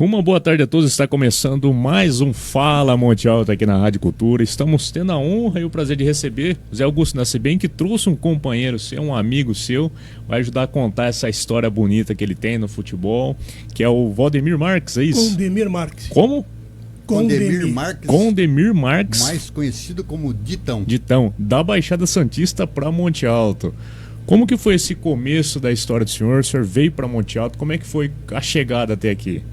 Uma boa tarde a todos, está começando mais um Fala Monte Alto aqui na Rádio Cultura. Estamos tendo a honra e o prazer de receber o Zé Augusto Nascimento, que trouxe um companheiro seu, um amigo seu, vai ajudar a contar essa história bonita que ele tem no futebol, que é o Valdemir Marques, é isso? Condemir Marques. Como? Condemir Marques. Condemir Marques. Mais conhecido como Ditão. Ditão, da Baixada Santista para Monte Alto. Como que foi esse começo da história do senhor? O senhor veio para Monte Alto, como é que foi a chegada até aqui?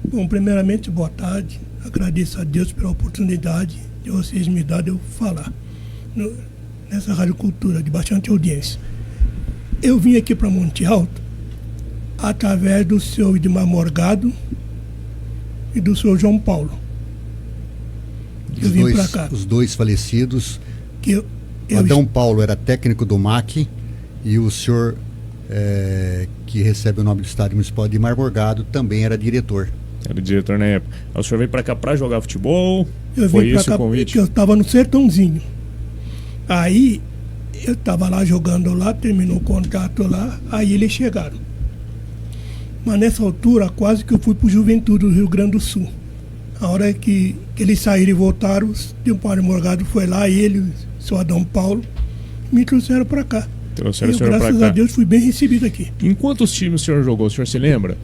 Bom, primeiramente, boa tarde. Agradeço a Deus pela oportunidade de vocês me darem eu falar nessa Rádio Cultura de bastante audiência. Eu vim aqui para Monte Alto através do seu Edmar Morgado e do seu João Paulo. Eu vim para cá. Os dois falecidos. Eu Adão Paulo era técnico do MAC e o senhor, que recebe o nome do Estádio Municipal de Edmar Morgado, também era diretor. Era diretor na época. O senhor veio pra cá pra jogar futebol? Eu Foi vim pra esse cá o convite? porque eu estava no Sertãozinho. Aí eu estava lá jogando lá, terminou o contrato lá, aí eles chegaram. Mas nessa altura quase que eu fui pro Juventude do Rio Grande do Sul. A hora que eles saíram e voltaram, o Padre Morgado foi lá, ele, o seu Adão Paulo, me trouxeram pra cá. Trouxeram o senhor pra cá. Graças a Deus fui bem recebido aqui. Em quantos times o senhor jogou? O senhor se lembra?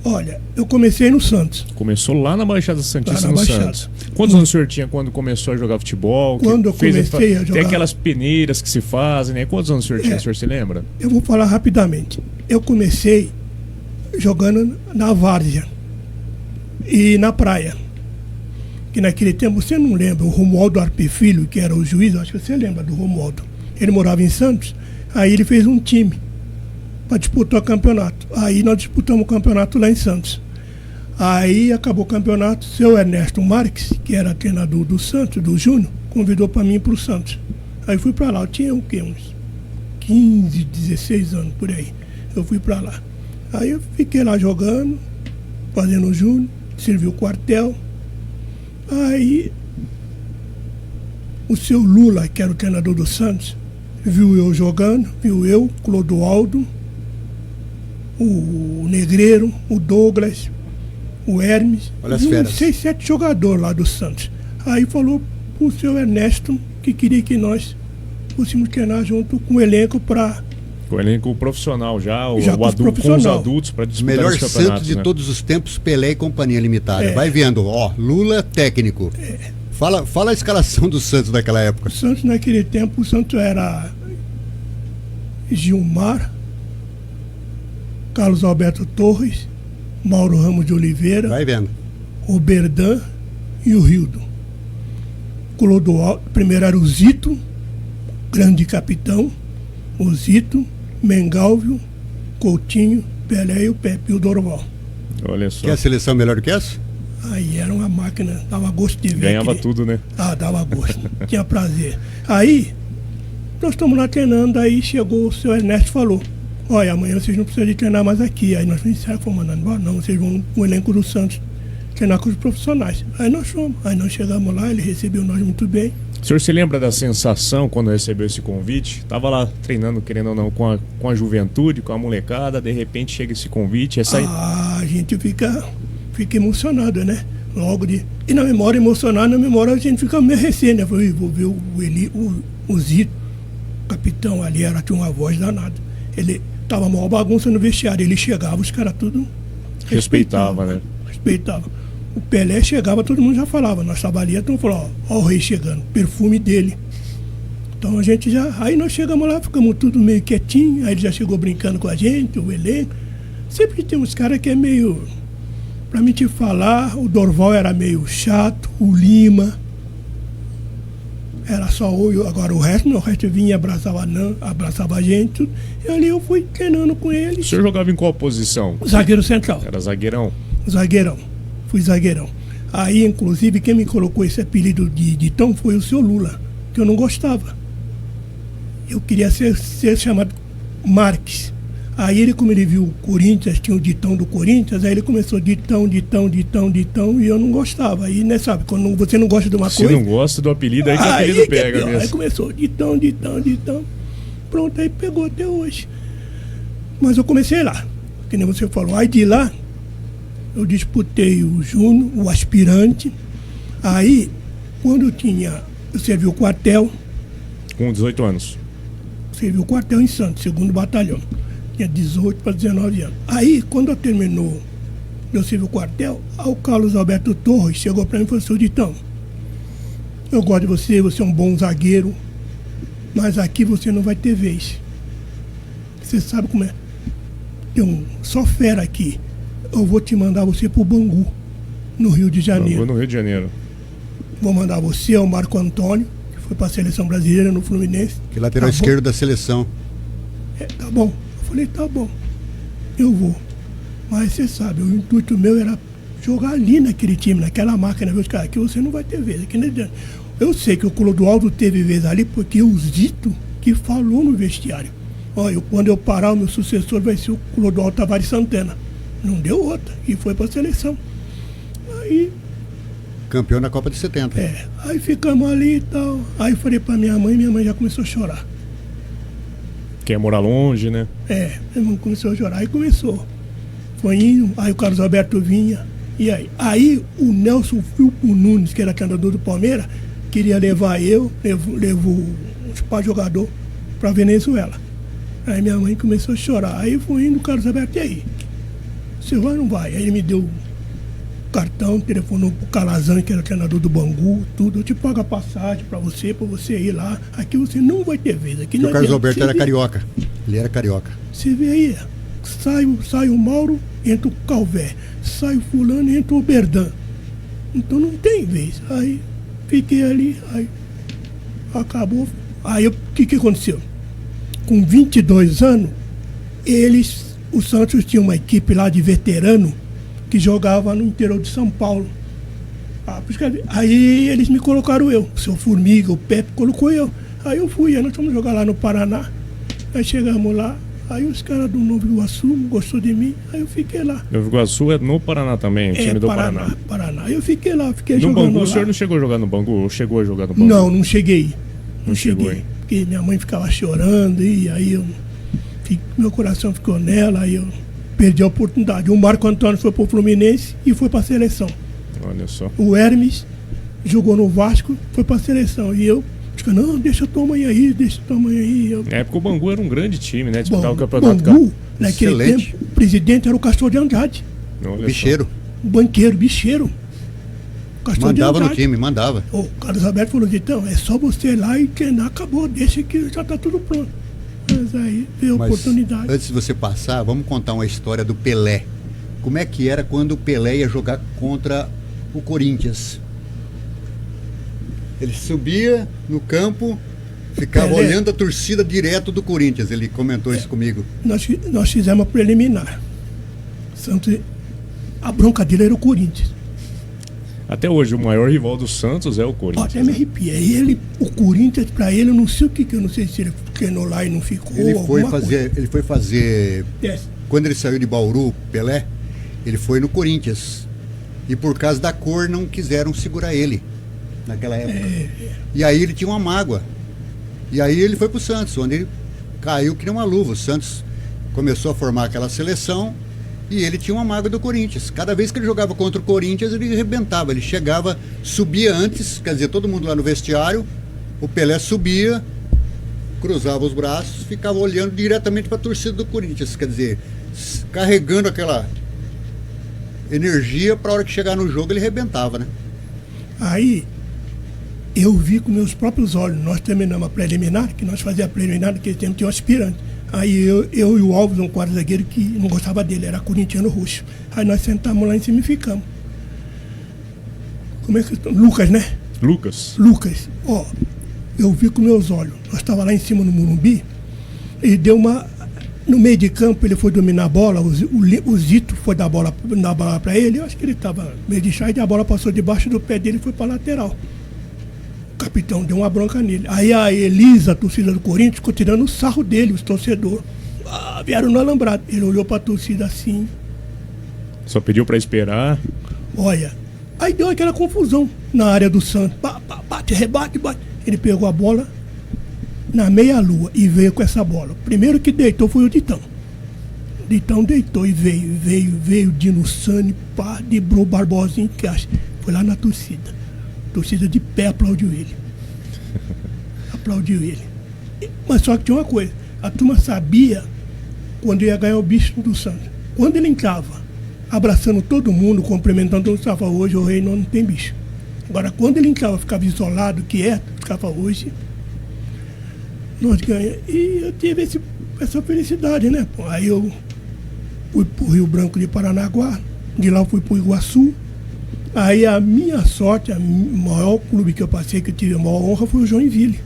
Olha, eu comecei no Santos. Começou lá na Baixada Santista, Lá na no Baixada. Santos. Quantos anos o senhor tinha quando começou a jogar futebol? Quando eu comecei a jogar- Tem aquelas peneiras que se fazem, né? Quantos anos o senhor tinha? O senhor se lembra? Eu vou falar rapidamente. Eu comecei jogando na várzea e na praia. Que naquele tempo, você não lembra, o Romualdo Arpe Filho, que era o juiz, acho que você lembra do Romualdo. Ele morava em Santos, aí ele fez um time para disputar o campeonato. Aí nós disputamos o campeonato lá em Santos. Aí acabou o campeonato, seu Ernesto Marques, que era treinador do Santos, do Júnior, convidou para mim ir para o Santos. Aí fui para lá, eu tinha o quê? Uns 15, 16 anos por aí. Eu fui para lá. Aí eu fiquei lá jogando, fazendo o Júnior, servi o quartel. Aí o seu Lula, que era o treinador do Santos, viu eu jogando, viu eu, Clodoaldo, o Negreiro, o Douglas, o Hermes, Olha as viu feras. uns 6, 7 jogadores lá do Santos. Aí falou pro seu Ernesto que queria que nós fôssemos treinar junto com o elenco para... O elenco profissional já, o Já com os adulto, com os profissional. adultos para O disputar melhor os campeonatos, Santos de né? todos os tempos, Pelé e Companhia Limitada. É. Vai vendo, ó, Lula técnico. Fala a escalação do Santos daquela época. O Santos naquele tempo, o Santos era Gilmar, Carlos Alberto Torres, Mauro Ramos de Oliveira, Vai vendo. o Berdan e o Rildo. Clodoaldo, primeiro era o Zito, grande capitão, o Zito, Mengalvio, Coutinho, Pelé e o Pepe e o Dorval. Olha só. Quer a seleção melhor do que essa? Aí era uma máquina, dava gosto de ver. Ganhava aquele- tudo, né? Ah, dava gosto, tinha prazer. Aí, nós estamos lá treinando, aí chegou o seu Ernesto e falou: olha, amanhã vocês não precisam de treinar mais aqui. Aí nós fomos mandando embora, não, vocês vão com o elenco do Santos treinar com os profissionais. Aí nós fomos, aí nós chegamos lá, ele recebeu nós muito bem. O senhor se lembra da sensação quando recebeu esse convite? Tava lá treinando, querendo ou não, com a juventude, com a molecada, de repente chega esse convite, essa A gente fica emocionado, né? Logo de. E na memória emocionada, na memória a gente fica meio recém, né? Falei, vou ver o Zito, capitão ali, tinha uma voz danada. Ele tava maior bagunça no vestiário, ele chegava, os caras tudo respeitava, né? respeitava. O Pelé chegava, todo mundo já falava, nós estávamos ali, então falou, ó o rei chegando, perfume dele. Então a gente já. Aí nós chegamos lá, ficamos tudo meio quietinho, aí ele já chegou brincando com a gente, o elenco. Sempre que tem uns caras que é meio. Pra mim te falar, o Dorval era meio chato, o Lima. Era só eu, agora o resto não, o resto vinha e abraçava a gente. Tudo. E ali eu fui treinando com O ele. senhor jogava em qual posição? Zagueiro central. Era zagueirão? Zagueirão. Fui zagueirão. Aí, inclusive, quem me colocou esse apelido de Ditão foi o seu Lula, que eu não gostava. Eu queria ser chamado Marques. Aí ele, como ele viu o Corinthians, tinha o Ditão do Corinthians, aí ele começou Ditão, e eu não gostava. Aí, né, sabe, quando você não gosta de uma Se coisa... não gosta do apelido, aí que o apelido que é pega pior. Aí mesmo. começou Ditão. Pronto, aí pegou até hoje. Mas eu comecei lá, que nem você falou. Aí de lá, eu disputei o júnior, o aspirante. Aí, quando eu servi o quartel. Com 18 anos. Servi o quartel em Santos, 2º Batalhão. Tinha 18 para 19 anos. Aí, quando eu servi o quartel, o Carlos Alberto Torres chegou para mim e falou assim: Ditão, eu gosto de você, você é um bom zagueiro, mas aqui você não vai ter vez. Você sabe como é. Tem só fera aqui. Eu vou te mandar você pro Bangu, no Rio de Janeiro. Bangu, no Rio de Janeiro. Vou mandar você, o Marco Antônio, que foi para a seleção brasileira no Fluminense. Que lateral esquerdo da seleção. Tá bom. Eu falei, tá bom, eu vou. Mas você sabe, o intuito meu era jogar ali naquele time, naquela máquina, ver os caras, que você não vai ter vez. Aqui não adianta. Eu sei que o Clodoaldo teve vez ali porque o Zito que falou no vestiário. Olha, quando eu parar, o meu sucessor vai ser o Clodoaldo Tavares Santana. Não deu outra, e foi para a seleção. Aí... Campeão da Copa de 70. Aí ficamos ali e tal. Aí eu falei pra minha mãe já começou a chorar. Quer morar longe, né? Minha mãe começou a chorar. Aí começou. Foi indo, aí o Carlos Alberto vinha. E aí? Aí o Nelson Filpo Nunes, que era treinador do Palmeiras, queria levar levou os pais jogador pra Venezuela. Aí minha mãe começou a chorar. Aí foi indo o Carlos Alberto, e aí? Você vai ou não vai? Aí ele me deu cartão, telefonou pro Calazan, que era treinador do Bangu, tudo. Eu te pago a passagem pra você ir lá. Aqui você não vai ter vez. Aqui o Carlos Alberto era carioca. Ele era carioca. Você vê aí, sai o Mauro, entra o Calvé. Sai o fulano, entra o Berdan. Então não tem vez. Aí fiquei ali, aí acabou. Aí o que aconteceu? Com 22 anos, o Santos tinha uma equipe lá de veterano que jogava no interior de São Paulo. Aí eles me colocaram eu. O seu Formiga, o Pepe, colocou eu. Aí eu fui, aí nós fomos jogar lá no Paraná. Aí chegamos lá, aí os caras do Novo Iguaçu gostou de mim, aí eu fiquei lá. Novo Iguaçu é no Paraná também, o time do Paraná. Aí eu fiquei lá, fiquei no jogando Bangu, lá. O senhor não chegou a jogar no Bangu? Ou chegou a jogar no Bangu? Não cheguei. Não chegou, cheguei. Porque minha mãe ficava chorando e aí meu coração ficou nela, aí eu perdi a oportunidade. O Marco Antônio foi pro Fluminense e foi pra seleção. Olha só. O Hermes jogou no Vasco, foi pra seleção. E eu, não, deixa tua mãe aí. Na época o Bangu era um grande time, né? Disputava o campeonato. Bangu, naquele tempo, o presidente era o Castor de Andrade. Bicheiro. O banqueiro, bicheiro. Mandava no time, mandava. O Carlos Alberto falou, então, é só você ir lá e treinar, acabou, deixa que já tá tudo pronto. Mas aí veio a oportunidade. Antes de você passar, vamos contar uma história do Pelé. Como é que era quando o Pelé ia jogar contra o Corinthians? Ele subia no campo, ficava olhando a torcida direto do Corinthians. Ele comentou isso comigo. Nós fizemos a preliminar. Santos, a bronca dele era o Corinthians. Até hoje, o maior rival do Santos é o Corinthians. Até me arrepia. O Corinthians, pra ele, eu não sei o que, eu não sei se ele treinou lá e não ficou. Ele foi fazer. Quando ele saiu de Bauru, Pelé, ele foi no Corinthians. E por causa da cor, não quiseram segurar ele naquela época. E aí ele tinha uma mágoa. E aí ele foi pro Santos, onde ele caiu que nem uma luva. O Santos começou a formar aquela seleção. E ele tinha uma mágoa do Corinthians. Cada vez que ele jogava contra o Corinthians, ele arrebentava. Ele chegava, subia antes, quer dizer, todo mundo lá no vestiário. O Pelé subia, cruzava os braços, ficava olhando diretamente para a torcida do Corinthians. Quer dizer, carregando aquela energia para a hora que chegar no jogo, ele arrebentava, né? Aí, eu vi com meus próprios olhos. Nós terminamos a preliminar, que nós fazíamos a preliminar, naquele tempo tinha um aspirante. Aí eu e o Alves, um quarto zagueiro que não gostava dele, era corintiano roxo. Aí nós sentamos lá em cima e ficamos. Como é que... Lucas, né? Lucas. Ó, eu vi com meus olhos. Nós estávamos lá em cima no Morumbi, e deu uma... No meio de campo ele foi dominar a bola, o Zito foi dar a bola para ele, eu acho que ele estava meio de chá, e a bola passou debaixo do pé dele e foi para lateral. O capitão deu uma bronca nele. Aí a Elisa, a torcida do Corinthians, ficou tirando o sarro dele, os torcedores. Vieram no alambrado. Ele olhou pra torcida assim. Só pediu pra esperar. Olha, aí deu aquela confusão na área do Santos. Bate, rebate, bate. Ele pegou a bola na meia-lua e veio com essa bola. O primeiro que deitou foi o Ditão. Então deitou e veio Dino Sani, pá, debrou o Barbosa em caixa. Foi lá na torcida. A torcida de pé aplaudiu ele. Aplaudiu ele. Mas só que tinha uma coisa, a turma sabia quando ia ganhar o bicho do Santos. Quando ele entrava, abraçando todo mundo, cumprimentando todo mundo, estava hoje o rei não tem bicho. Agora, quando ele entrava, ficava isolado, quieto, ficava hoje, nós ganhamos. E eu tive essa felicidade, né? Aí eu fui pro Rio Branco de Paranaguá, de lá eu fui pro Iguaçu. Aí a minha sorte, o maior clube que eu passei, que eu tive a maior honra, foi o Joinville.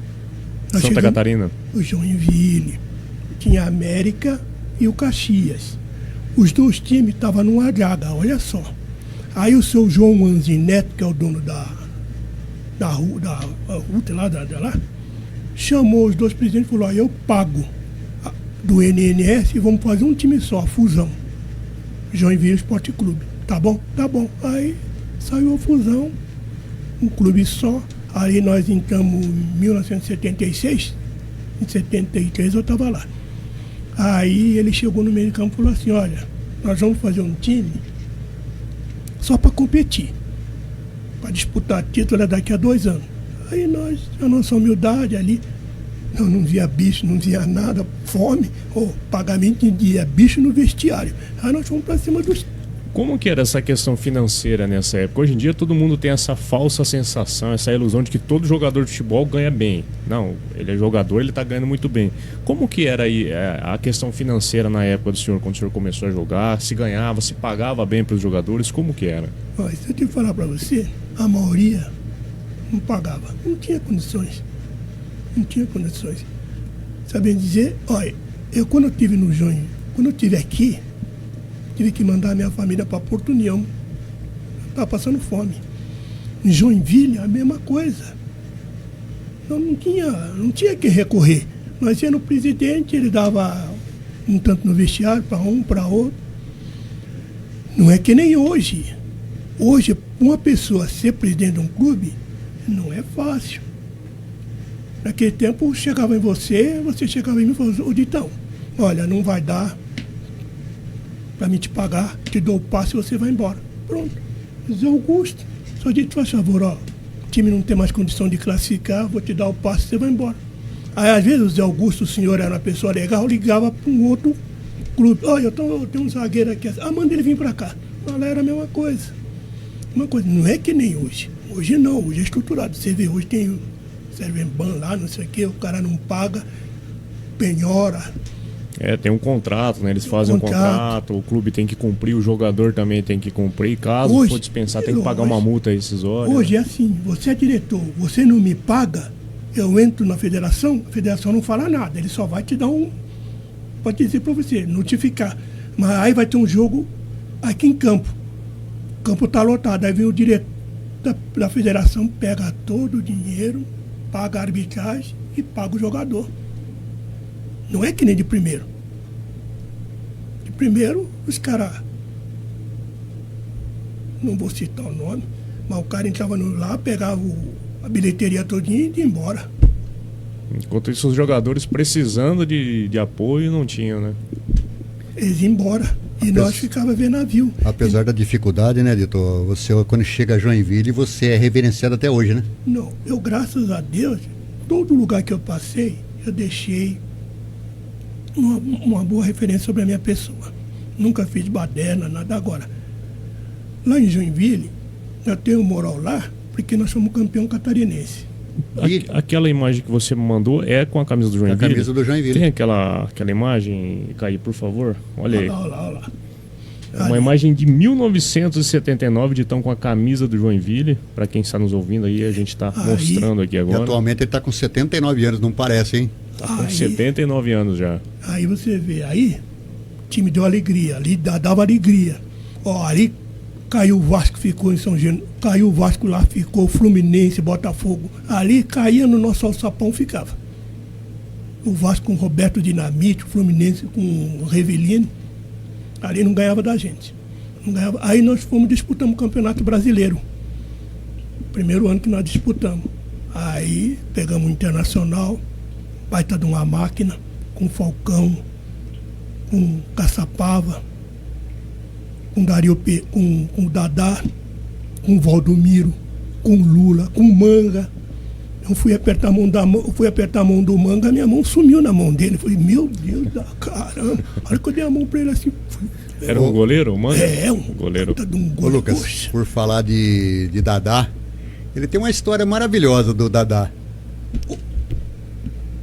Santa Catarina. O Joinville. Tinha a América e o Caxias. Os dois times estavam numa draga, olha só. Aí o seu João Manzineto, que é o dono da Ruta lá, chamou os dois presidentes e falou, eu pago do NNS e vamos fazer um time só, a fusão. Joinville Esporte Clube. Tá bom? Tá bom. Aí saiu a fusão, um clube só. Aí nós entramos em 1976, em 73 eu estava lá. Aí ele chegou no meio do campo e falou assim, olha, nós vamos fazer um time só para competir, para disputar título daqui a 2 anos. Aí nós, a nossa humildade ali, não via bicho, não via nada, fome, ou pagamento em dia, bicho no vestiário. Aí nós fomos para cima dos... Como que era essa questão financeira nessa época? Hoje em dia todo mundo tem essa falsa sensação, essa ilusão de que todo jogador de futebol ganha bem. Não, ele é jogador, ele está ganhando muito bem. Como que era aí a questão financeira na época do senhor, quando o senhor começou a jogar? Se ganhava, se pagava bem para os jogadores? Como que era? Olha, se eu te falar para você, a maioria não pagava, não tinha condições. Não tinha condições. Sabem dizer, olha, eu quando eu estive no Joinville, quando eu estive aqui, tive que mandar minha família para Porto União. Estava passando fome. Em Joinville, a mesma coisa. Não tinha que recorrer. Nós ia no presidente, ele dava um tanto no vestiário, para um, para outro. Não é que nem hoje. Hoje, uma pessoa ser presidente de um clube, não é fácil. Naquele tempo, chegava em você chegava em mim e falava, ô Ditão, olha, não vai dar para mim te pagar, te dou o passe e você vai embora. Pronto. Zé Augusto, só dito, faz favor, ó, o time não tem mais condição de classificar, vou te dar o passe e você vai embora. Aí, às vezes, o Zé Augusto, o senhor era uma pessoa legal, ligava para um outro clube. Olha, eu tenho um zagueiro aqui, manda ele vir para cá. Lá era a mesma coisa. Uma coisa, não é que nem hoje. Hoje não, hoje é estruturado. Você vê, hoje tem Servemban lá, não sei o quê, o cara não paga, penhora. Tem um contrato, né? Eles fazem um contrato, o clube tem que cumprir, o jogador também tem que cumprir. Caso hoje, for dispensar, tem que pagar uma multa rescisória. Hoje é assim, você é diretor, você não me paga, eu entro na federação, a federação não fala nada, ele só vai te dar pode dizer para você, notificar. Mas aí vai ter um jogo aqui em campo. O campo está lotado, aí vem o diretor da federação, pega todo o dinheiro, paga a arbitragem e paga o jogador. Não é que nem de primeiro. De primeiro, os caras, não vou citar o nome, mas o cara entrava lá, pegava a bilheteria todinha e ia embora. Enquanto isso, os jogadores precisando de apoio não tinham, né? Eles iam embora. E nós ficava vendo navio. Apesar da dificuldade, né, Dito? Você, quando chega a Joinville, você é reverenciado até hoje, né? Não, eu, graças a Deus, todo lugar que eu passei, eu deixei uma boa referência sobre a minha pessoa. Nunca fiz baderna, nada. Agora, lá em Joinville, eu tenho moral lá, porque nós somos campeão catarinense. Aquela imagem que você me mandou é com a camisa do Joinville? A camisa do Joinville. Tem aquela imagem, Caí, por favor? Olha aí. Olha lá. É uma imagem de 1979, de Ditão com a camisa do Joinville. Para quem está nos ouvindo aí, a gente está mostrando aqui agora. E atualmente ele está com 79 anos, não parece, hein? Tá com 79 anos já. Aí você vê, aí o time deu alegria, ali dava alegria. Ó, ali caiu o Vasco, ficou em São Gênero, caiu o Vasco lá, ficou Fluminense, Botafogo. Ali caía no nosso alçapão, ficava. O Vasco com Roberto Dinamite, o Fluminense com o Revelino. Ali não ganhava da gente. Não ganhava. Aí nós disputamos o Campeonato Brasileiro. Primeiro ano que nós disputamos. Aí pegamos o Internacional, baita de uma máquina, com Falcão, com Caçapava, com com o Dadá, com o Valdomiro, com o Lula, com o Manga. Eu fui apertar a mão do Manga, minha mão sumiu na mão dele. Eu falei, meu Deus da caramba. A hora que eu dei a mão pra ele assim. Era um goleiro, Manga? É, um goleiro. Ô, Lucas, por falar de Dadá, ele tem uma história maravilhosa do Dadá.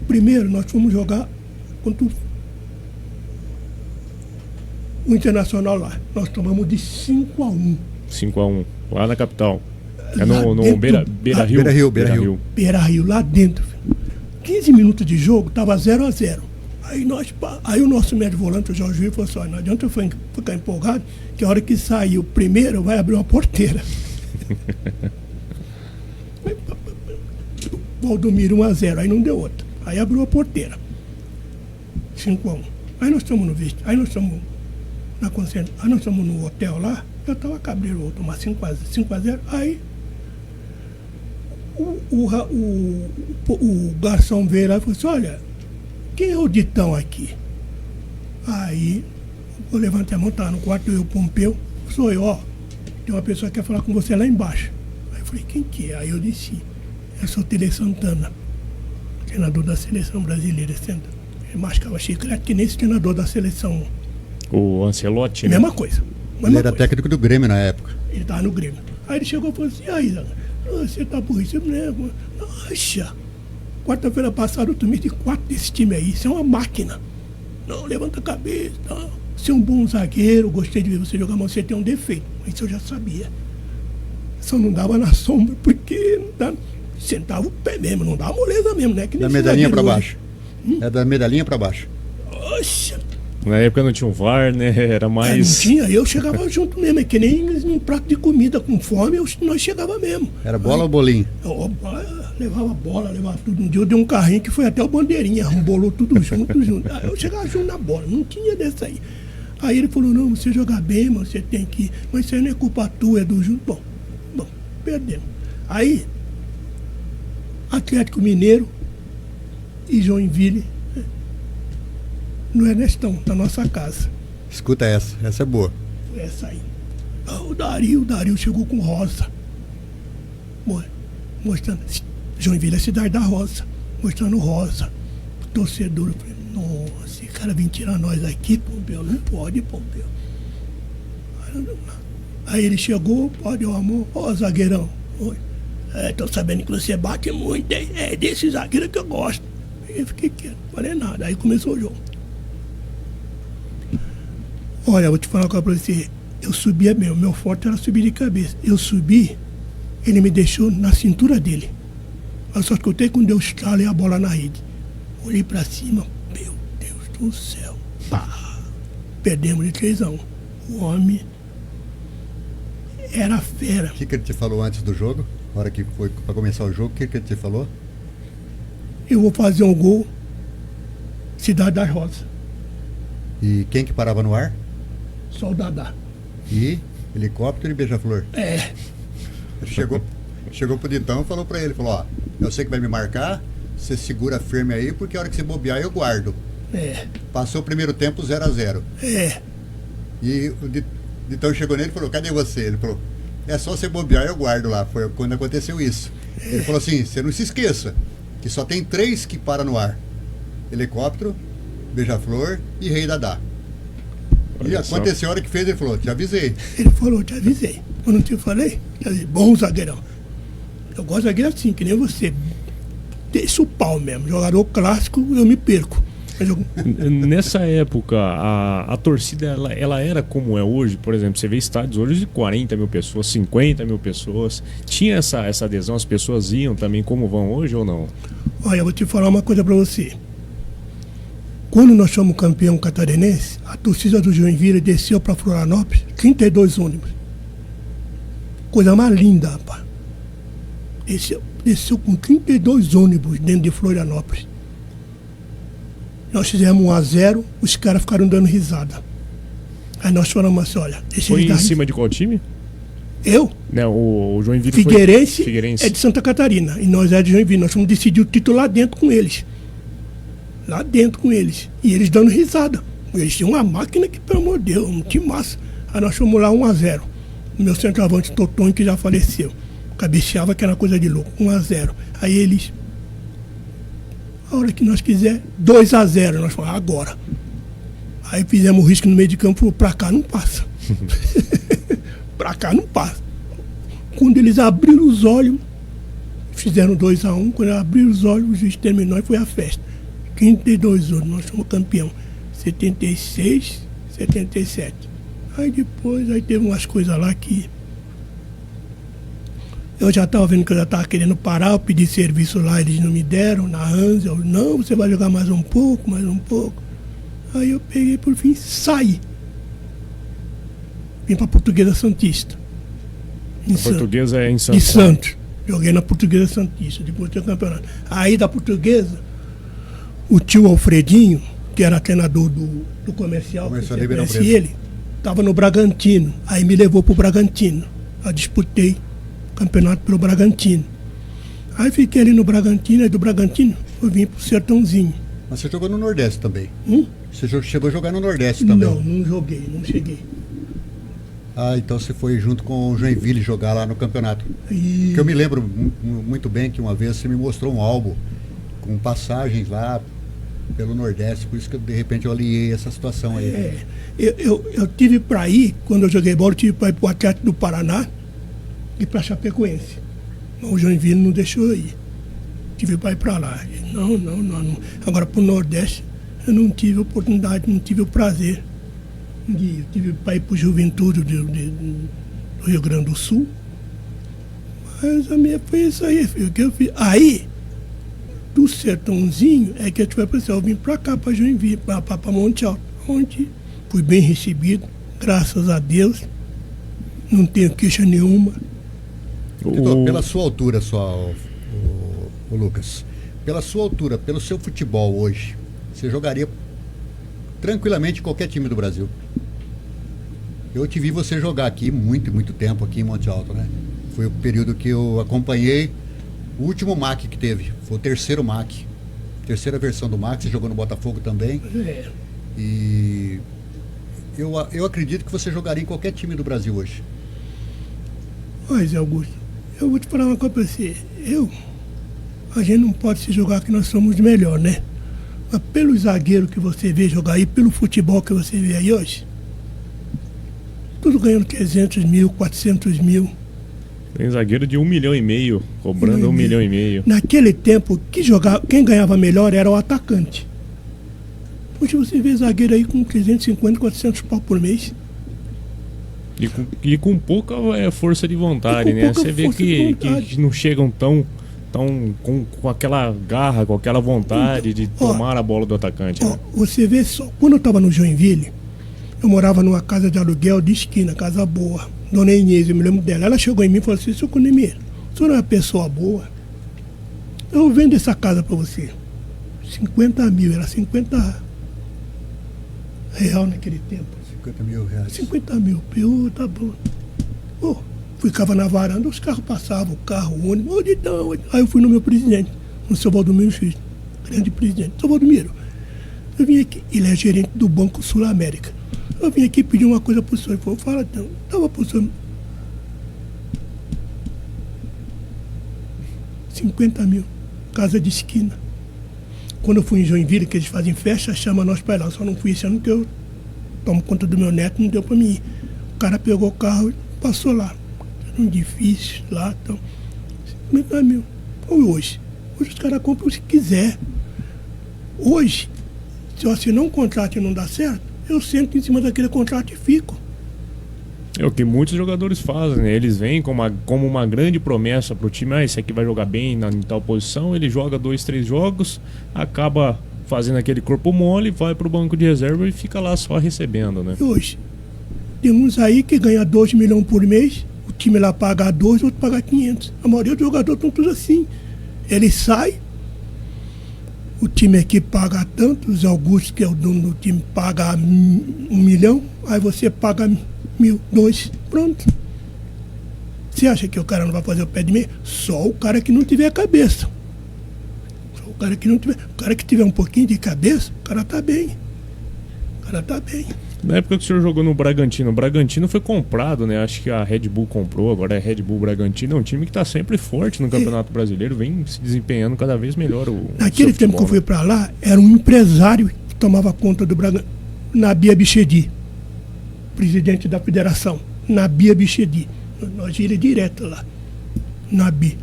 Primeiro, nós fomos jogar contra o Internacional lá. Nós tomamos de 5-1. 5-1, lá na capital. É Lá no dentro- Beira-Rio? Beira-Rio. Beira-Rio, lá dentro. 15 minutos de jogo, tava 0-0. Aí o nosso médio volante, o Jorge Will, falou assim, não adianta eu ficar empolgado, que a hora que sair o primeiro, vai abrir uma porteira. Valdomiro 1-0, aí não deu outra. Aí abriu a porteira. 5-1. Aí nós estamos no visto, aí nós estamos na concentração, aí nós estamos no hotel lá, eu estava cabreiro, vou tomar 5-0, aí o garçom veio lá e falou assim, olha, quem é o Ditão aqui? Aí eu levantei a mão, estava no quarto, eu e o Pompeu, sou eu, ó, tem uma pessoa que quer falar com você lá embaixo. Aí eu falei, quem que é? Aí eu disse, é o Tele Santana, treinador da seleção brasileira, senta. Ele mascava chiclete que nem esse treinador da seleção. O Ancelotti, né? Mesma coisa. Ele era técnico do Grêmio na época. Ele estava no Grêmio. Aí ele chegou e falou assim, aí, Zana, você tá burrice, eu me lembro. Nossa, quarta-feira passada eu tomei de 4 desse time aí, você é uma máquina. Não, levanta a cabeça, tá? Você é um bom zagueiro, gostei de ver você jogar, mas você tem um defeito. Isso eu já sabia. Só não dava na sombra, porque não dá, sentava o pé mesmo, não dava moleza mesmo, né? Que nem Da esse medalhinha pra zagueiro baixo. É da medalhinha pra baixo. hoje. Oxa, Na época não tinha um VAR, né? Era não mais... tinha, eu chegava junto mesmo, é que nem num prato de comida com fome, nós chegava mesmo. Era bola ou bolinho? Eu levava bola, levava tudo. Um dia eu dei um carrinho que foi até o Bandeirinha, embolou tudo junto, junto. Aí eu chegava junto na bola, não tinha dessa aí. Aí ele falou, não, você jogar bem, mas você tem que... Mas isso aí não é culpa tua, é do junto. Bom, perdemos. Aí, Atlético Mineiro e Joinville no Ernestão, na nossa casa. Escuta essa é boa. Foi essa aí. Ah, o Dario chegou com rosa. Mostrando. Joinville é a cidade da rosa. Mostrando rosa. O torcedor. Eu falei, nossa, esse cara vem tirar nós aqui, Pompeu. Não pode, Pompeu. Aí ele chegou, pode, ó, amor. Ó, zagueirão. Oi. Tô sabendo que você bate muito, hein? É desse zagueiro que eu gosto. Aí eu fiquei quieto, não falei nada. Aí começou o jogo. Olha, eu vou te falar uma coisa pra você. Eu subia mesmo, meu forte era subir de cabeça. Eu subi, ele me deixou na cintura dele. Eu só escutei quando deu estralo e a bola na rede. Olhei pra cima, meu Deus do céu. Pá! Perdemos de 3-1. O homem era fera. O que ele te falou antes do jogo? Na hora que foi pra começar o jogo, o que ele te falou? Eu vou fazer um gol, Cidade das Rosas. E quem que parava no ar? Só o Dadá. E helicóptero e beija-flor. É. Ele chegou pro Ditão e falou pra ele, falou, ó, eu sei que vai me marcar, você segura firme aí, porque a hora que você bobear eu guardo. É. Passou o primeiro tempo 0-0. É. E o Ditão chegou nele e falou, cadê você? Ele falou, é só você bobear eu guardo lá. Foi quando aconteceu isso. Ele falou assim, você não se esqueça, que só tem 3 que param no ar. Helicóptero, beija-flor e Rei Dadá. E Olha só. aconteceu a hora que fez, ele falou, te avisei. Ele falou, te avisei. Eu não te falei? Te avisei. Bom zagueirão. Eu gosto de zagueiro assim, que nem você. Deixa o pau mesmo. Jogador clássico, eu me perco. Mas eu... Nessa época, a torcida ela era como é hoje. Por exemplo, você vê estádios hoje de 40 mil pessoas, 50 mil pessoas. Tinha essa adesão, as pessoas iam também como vão hoje ou não? Olha, eu vou te falar uma coisa pra você. Quando nós fomos campeão catarinense, a torcida do Joinville desceu para Florianópolis, 32 ônibus. Coisa mais linda, rapaz. Desceu com 32 ônibus dentro de Florianópolis. Nós fizemos 1-0, os caras ficaram dando risada. Aí nós falamos assim, olha, deixa Foi eles em dar cima de qual time? Eu, Né, o Joinville Figueirense, foi... Figueirense. é de Santa Catarina. E nós é de Joinville. Nós fomos decidir o título lá dentro com eles. Lá dentro com eles. E eles dando risada. Eles tinham uma máquina que, pelo amor de Deus, um time massa. Aí nós fomos lá 1-0. O meu centroavante, Totonho, que já faleceu. Cabeceava que era coisa de louco. 1-0. Aí eles... A hora que nós quiser, 2-0. Nós falamos, agora. Aí fizemos o risco no meio de campo, falou, pra cá não passa. Pra cá não passa. Quando eles abriram os olhos, fizeram 2-1. Quando eles abriram os olhos, o juiz terminou e foi a festa. 52 anos, nós somos campeão. 76, 77. Aí depois, aí teve umas coisas lá que... Eu já estava vendo que eu já estava querendo parar, eu pedi serviço lá, eles não me deram, na Hansa. Eu, não, você vai jogar mais um pouco, mais um pouco. Aí eu peguei, por fim, saí. Vim para a Portuguesa Santista. A Portuguesa é em Santos. De Santos. Joguei na Portuguesa Santista, depois do campeonato. Aí da Portuguesa, o tio Alfredinho, que era treinador do comercial, que você conhece ele, estava no Bragantino. Aí me levou para o Bragantino. Eu disputei o campeonato pelo Bragantino. Aí fiquei ali no Bragantino, aí do Bragantino eu vim para o Sertãozinho. Mas você jogou no Nordeste também? Você chegou a jogar no Nordeste também? Não joguei, não cheguei. Ah, então você foi junto com o Joinville jogar lá no campeonato. Porque eu me lembro muito bem que uma vez você me mostrou um álbum com passagens lá pelo Nordeste, por isso que de repente eu aliei essa situação aí. Eu tive para ir, quando eu joguei bola, eu tive para ir para o Atlético do Paraná e para Chapecoense. Mas o Joinville não deixou eu ir. Tive para ir para lá. Não. Agora para o Nordeste eu não tive oportunidade, não tive o prazer de ir. Eu tive para ir para o Juventude do Rio Grande do Sul. Mas a minha foi isso aí, filho, que eu fiz. Aí, do Sertãozinho, é que eu tive a pressão. Eu vim para cá, para Joinville, para Monte Alto, onde fui bem recebido, graças a Deus. Não tenho queixa nenhuma. Pela sua altura, o Lucas, pela sua altura, pelo seu futebol hoje, você jogaria tranquilamente em qualquer time do Brasil. Eu te vi você jogar aqui muito tempo aqui em Monte Alto, né? Foi o período que eu acompanhei o último MAC que teve. Foi o terceiro MAC. Terceira versão do MAC, você jogou no Botafogo também. E eu acredito que você jogaria em qualquer time do Brasil hoje. Mas, Augusto, eu vou te falar uma coisa pra você. A gente não pode se jogar que nós somos melhor, né? Mas pelo zagueiro que você vê jogar aí, pelo futebol que você vê aí hoje, tudo ganhando 300 mil, 400 mil. Tem zagueiro de 1,5 milhão, cobrando 1,5 milhão. Naquele tempo, quem ganhava melhor era o atacante. Hoje você vê zagueiro aí com 350, 400 pau por mês. E com pouca força de vontade, né? Você vê que não chegam tão com aquela garra, com aquela vontade de tomar a bola do atacante. Né? Você vê só, quando eu estava no Joinville, eu morava numa casa de aluguel de esquina, casa boa. Dona Inês, eu me lembro dela. Ela chegou em mim e falou assim: seu Cunimir, o senhor é uma pessoa boa? Eu vendo essa casa para você. 50 mil, era 50 real naquele tempo. 50 mil reais. 50 mil, tá bom. Ficava na varanda, os carros passavam, o carro, o ônibus, aí eu fui no meu presidente, no seu Valdomiro X, grande presidente. Seu Valdomiro, eu vim aqui, ele é gerente do Banco Sul-América. Eu vim aqui pedir uma coisa pro senhor. Ele falou, fala então, tava pro senhor 50 mil, casa de esquina. Quando eu fui em Joinville, que eles fazem festa, chama nós pra ir lá. Só não fui esse ano que eu tomo conta do meu neto, não deu pra mim ir. O cara pegou o carro e passou lá. Era um difícil lá, então. 50 mil. Hoje os caras compram se quiser. Hoje, se eu assinar um contrato e não dá certo, eu sento em cima daquele contrato e fico. É o que muitos jogadores fazem, né? Eles vêm como uma grande promessa pro time. Esse aqui vai jogar bem em tal posição. Ele joga 2, 3 jogos, acaba fazendo aquele corpo mole, vai pro banco de reserva e fica lá só recebendo, né? E hoje, tem uns aí que ganha 2 milhões por mês, o time lá paga 2, o outro paga 500. A maioria dos jogadores estão todos assim. Ele sai, o time aqui paga tanto, os Augusto, que é o dono do time, paga 1 milhão, aí você paga 1.000, 2, pronto. Você acha que o cara não vai fazer o pé de meia? Só o cara que não tiver cabeça. Só o cara que não tiver. O cara que tiver um pouquinho de cabeça, o cara tá bem. O cara tá bem. Na época que o senhor jogou no Bragantino, o Bragantino foi comprado, né? Acho que a Red Bull comprou, agora é Red Bull Bragantino. É um time que tá sempre forte no Campeonato Brasileiro, vem se desempenhando cada vez melhor. Naquele tempo que eu fui pra lá, era um empresário que tomava conta do Bragantino, Nabia Bichedi, presidente da federação. Nabia Bichedi. Nós íamos direto lá. Nabi.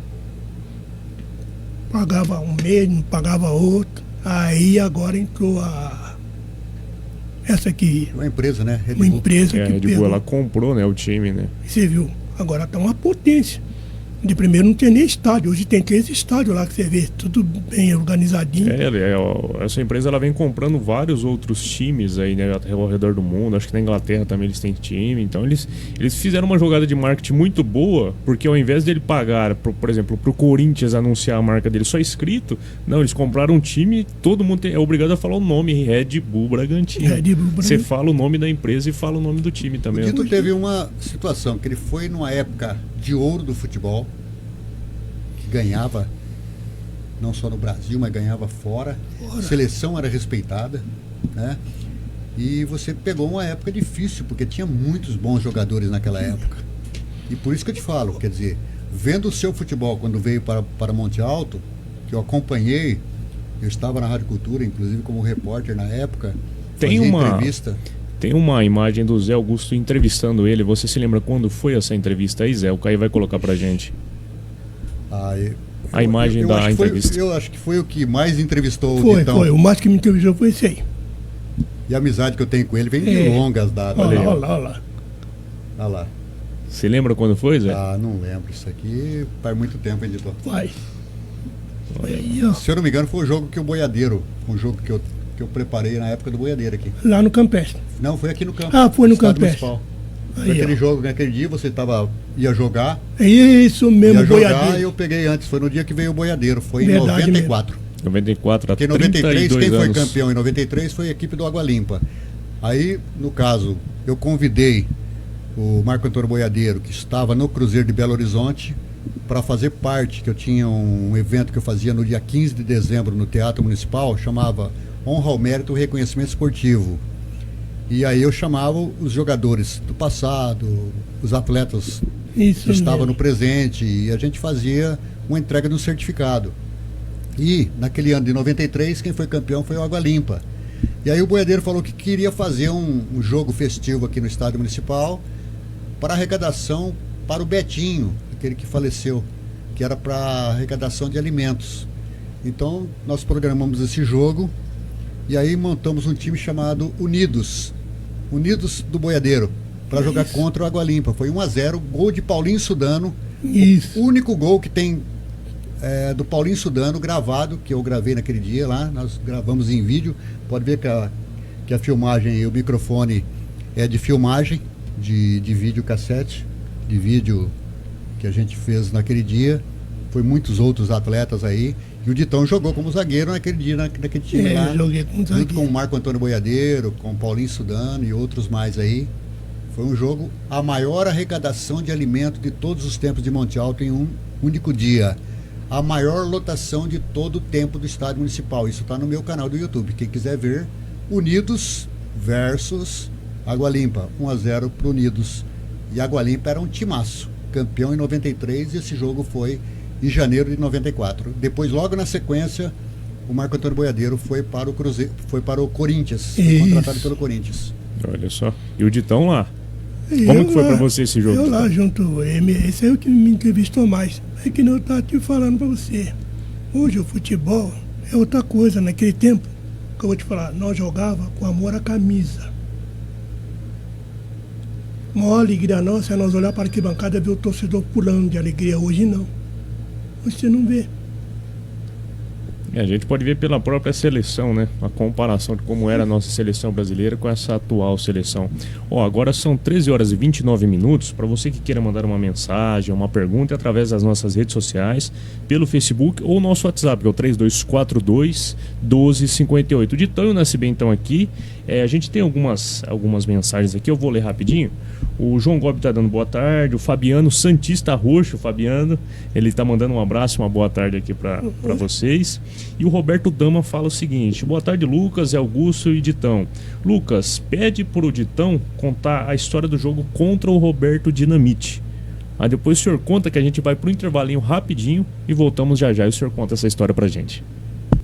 Pagava um mês, não pagava outro. Aí agora entrou essa aqui. Uma empresa, né? Red Bull. Uma empresa que a Red Bull, ela comprou, né, o time, né? Você viu? Agora tá uma potência. De primeiro não tem nem estádio. Hoje tem 3 estádios lá que você vê, tudo bem organizadinho. Essa empresa ela vem comprando vários outros times aí, né, ao redor do mundo. Acho que na Inglaterra também eles têm time. Então eles fizeram uma jogada de marketing muito boa, porque ao invés dele pagar, por exemplo, pro Corinthians anunciar a marca dele só escrito, não, eles compraram um time, todo mundo é obrigado a falar o nome, Red Bull Bragantino. Você fala o nome da empresa e fala o nome do time também. O Dito teve uma situação que ele foi numa época de ouro do futebol, que ganhava não só no Brasil, mas ganhava fora. A seleção era respeitada, né? E você pegou uma época difícil, porque tinha muitos bons jogadores naquela época. E por isso que eu te falo, quer dizer, vendo o seu futebol quando veio para Monte Alto, que eu acompanhei, eu estava na Rádio Cultura, inclusive como repórter na época, fazia entrevista. Tem uma imagem do Zé Augusto entrevistando ele. Você se lembra quando foi essa entrevista aí, Zé? O Caio vai colocar pra gente. A imagem da entrevista. Eu acho que foi o que mais entrevistou o Ditão. Foi, o mais que me entrevistou foi esse aí. E a amizade que eu tenho com ele vem de longas datas. Olha lá. Olha lá. Você lembra quando foi, Zé? Não lembro. Isso aqui faz muito tempo, editor. Vai. Aí, se eu não me engano, foi o jogo que o Boiadeiro, um jogo que eu preparei na época do Boiadeiro aqui. Lá no Campestre. Não, foi aqui no campo. Foi no Campestre. Aí, aquele jogo, naquele dia você ia jogar. É isso mesmo, ia jogar, e eu peguei antes. Foi no dia que veio o Boiadeiro. Foi em 94. Mesmo. 94, porque em 93, quem foi anos. campeão em 93 foi a equipe do Água Limpa. Aí, no caso, eu convidei o Marco Antônio Boiadeiro, que estava no Cruzeiro de Belo Horizonte, para fazer parte, que eu tinha um evento que eu fazia no dia 15 de dezembro no Teatro Municipal, chamava Honra ao Mérito e Reconhecimento Esportivo. E aí eu chamava os jogadores do passado, os atletas que estavam no presente, e a gente fazia uma entrega de um certificado. E naquele ano de 93, quem foi campeão foi o Água Limpa. E aí o Boiadeiro falou que queria fazer um jogo festivo aqui no Estádio Municipal para arrecadação para o Betinho, aquele que faleceu, que era para arrecadação de alimentos. Então nós programamos esse jogo e aí montamos um time chamado Unidos do Boiadeiro, para jogar contra o Água Limpa. Foi 1-0, gol de Paulinho Sudano. Isso. O único gol que tem do Paulinho Sudano gravado, que eu gravei naquele dia lá, nós gravamos em vídeo. Pode ver que a filmagem e o microfone é de filmagem, de vídeo cassete, de vídeo que a gente fez naquele dia. Foi muitos outros atletas aí. E o Ditão jogou como zagueiro naquele dia, naquele time lá. Joguei como zagueiro. Junto com o Marco Antônio Boiadeiro, com o Paulinho Sudano e outros mais aí. Foi um jogo, a maior arrecadação de alimento de todos os tempos de Monte Alto em um único dia. A maior lotação de todo o tempo do Estádio Municipal. Isso está no meu canal do YouTube. Quem quiser ver, Unidos versus Água Limpa. 1-0 para Unidos. E Água Limpa era um timaço. Campeão em 93 e esse jogo foi em janeiro de 94. Depois, logo na sequência, o Marco Antônio Boiadeiro foi para o Cruzeiro, foi para o Corinthians, foi contratado pelo Corinthians. Olha só. E o Ditão lá? Como que foi para você esse jogo? Eu lá junto, esse é o que me entrevistou mais. É que eu estava te falando para você. Hoje o futebol é outra coisa. Naquele tempo, que eu vou te falar, nós jogava com amor à camisa. A maior alegria nossa é nós olhar para a arquibancada e ver o torcedor pulando de alegria. Hoje não. Você não vê. A gente pode ver pela própria seleção, né? A comparação de como era a nossa seleção brasileira com essa atual seleção. Agora são 13 horas e 29 minutos. Para você que queira mandar uma mensagem, uma pergunta, através das nossas redes sociais, pelo Facebook ou nosso WhatsApp, que é o 3242-1258. O Ditão e o Nascimento estão aqui. A gente tem algumas mensagens aqui, eu vou ler rapidinho. O João Gobi tá dando boa tarde, o Fabiano Santista Roxo, o Fabiano, ele tá mandando um abraço, uma boa tarde aqui para vocês. E o Roberto Dama fala o seguinte: boa tarde, Lucas, Augusto e Ditão. Lucas, pede pro Ditão contar a história do jogo contra o Roberto Dinamite. Aí depois o senhor conta, que a gente vai pro intervalinho rapidinho e voltamos já já e o senhor conta essa história pra gente.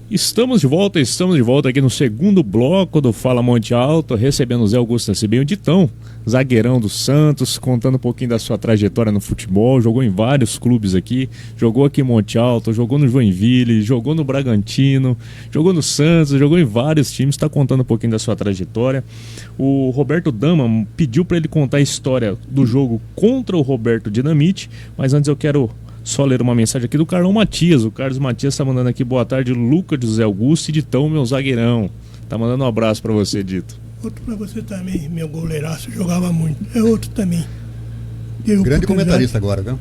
Estamos de volta aqui no segundo bloco do Fala Monte Alto, recebendo o Zé Augusto Nascimento, o Ditão, zagueirão do Santos, contando um pouquinho da sua trajetória no futebol. Jogou em vários clubes aqui, jogou aqui em Monte Alto, jogou no Joinville, jogou no Bragantino, jogou no Santos, jogou em vários times, está contando um pouquinho da sua trajetória. O Roberto Dama pediu para ele contar a história do jogo contra o Roberto Dinamite, mas antes eu quero só ler uma mensagem aqui do Carlão Matias. O Carlos Matias tá mandando aqui: boa tarde, Lucas, José Augusto e Ditão, meu zagueirão. Tá mandando um abraço pra você, Dito. Outro pra você também, meu goleiraço, jogava muito. É outro também. Grande comentarista agora, viu?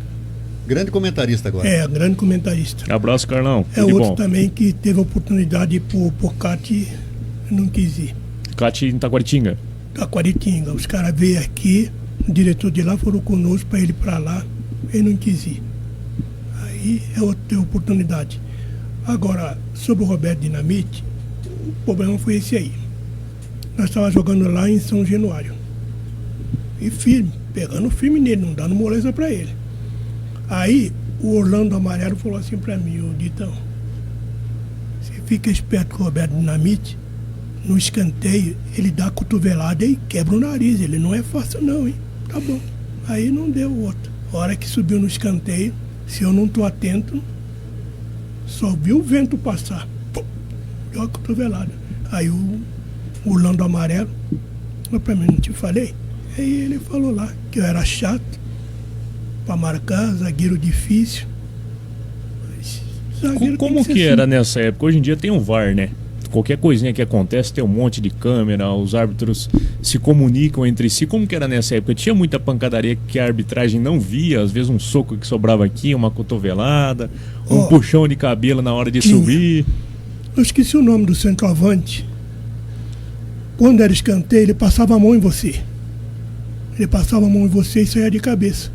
Grande comentarista agora. Grande comentarista. Abraço, Carlão. É outro bom também que teve a oportunidade de ir pro CAT, não quis ir. CAT em Taquaritinga? Taquaritinga. Os caras veio aqui, o diretor de lá falou conosco pra ele ir pra lá, ele não quis ir. Aí é outra oportunidade. Agora, sobre o Roberto Dinamite, o problema foi esse aí. Nós estávamos jogando lá em São Januário. E firme, pegando firme nele, não dando moleza pra ele. Aí o Orlando Amarelo falou assim pra mim: ô Ditão, você fica esperto com o Roberto Dinamite, no escanteio, ele dá a cotovelada e quebra o nariz. Ele não é fácil não, hein? Tá bom. Aí não deu outro. A hora que subiu no escanteio, se eu não tô atento, só vi o vento passar. Pum, deu a cotovelada. Aí o Orlando Amarelo falou pra mim: não te falei? Aí ele falou lá que eu era chato pra marcar, zagueiro difícil. Zagueiro como que era nessa época? Hoje em dia tem um VAR, né? Qualquer coisinha que acontece tem um monte de câmera, os árbitros se comunicam entre si. Como que era nessa época? Tinha muita pancadaria que a arbitragem não via, às vezes um soco que sobrava aqui, uma cotovelada, um puxão de cabelo na hora de subir. Eu esqueci o nome do centroavante. Quando era escanteio, ele passava a mão em você. Ele passava a mão em você e saía de cabeça.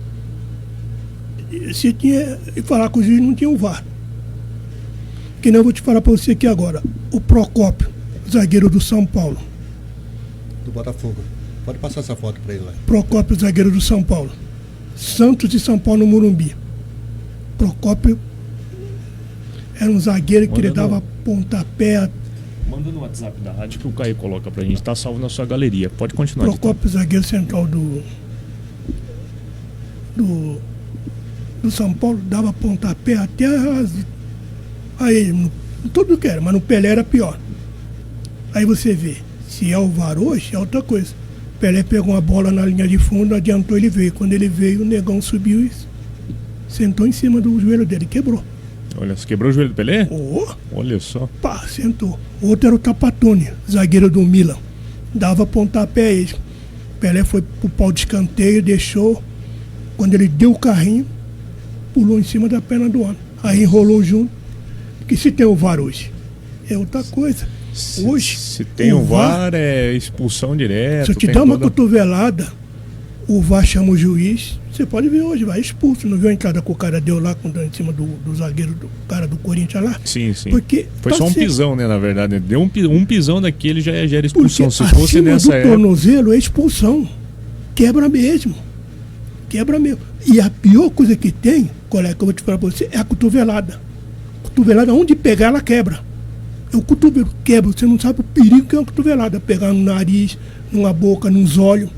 Se tinha que falar com o juiz, não tinha o VAR. Que não, eu vou te falar pra você aqui agora. O Procópio, zagueiro do São Paulo. Do Botafogo. Pode passar essa foto pra ele lá. Procópio, zagueiro do São Paulo. Santos e São Paulo no Morumbi. Procópio era um zagueiro que ele dava pontapé. Manda no WhatsApp da rádio que o Caio coloca pra gente. Tá salvo na sua galeria. Pode continuar. Procópio, zagueiro central do São Paulo, dava pontapé até aí, tudo que era, mas no Pelé era pior. Aí você vê, se é o VAR hoje, é outra coisa. Pelé pegou uma bola na linha de fundo, adiantou, ele veio. Quando ele veio, o negão subiu e sentou em cima do joelho dele, quebrou. Olha, você quebrou o joelho do Pelé? Olha só. Pá, sentou. Outro era o Tapatone, zagueiro do Milan. Dava pontapé a ele. Pelé foi pro pau de escanteio, deixou. Quando ele deu o carrinho, pulou em cima da perna do homem. Aí enrolou junto. Que se tem o VAR hoje, é outra coisa. Hoje, se tem o VAR, é expulsão direta. Se eu te dar uma cotovelada, o VAR chama o juiz. Você pode ver hoje, vai expulso. Não viu a entrada que o cara deu lá em cima do zagueiro, do cara do Corinthians lá? Sim. Porque foi só um pisão, né, na verdade. Deu um pisão daquele, já era expulsão. Porque se fosse nessa época, tornozelo é expulsão. Quebra mesmo. E a pior coisa que tem, colega, que eu vou te falar pra você, é a cotovelada. Cotovelada, onde pegar, ela quebra. O cotovelo quebra, você não sabe o perigo que é uma cotovelada. Pegar no nariz, numa boca, nos olhos.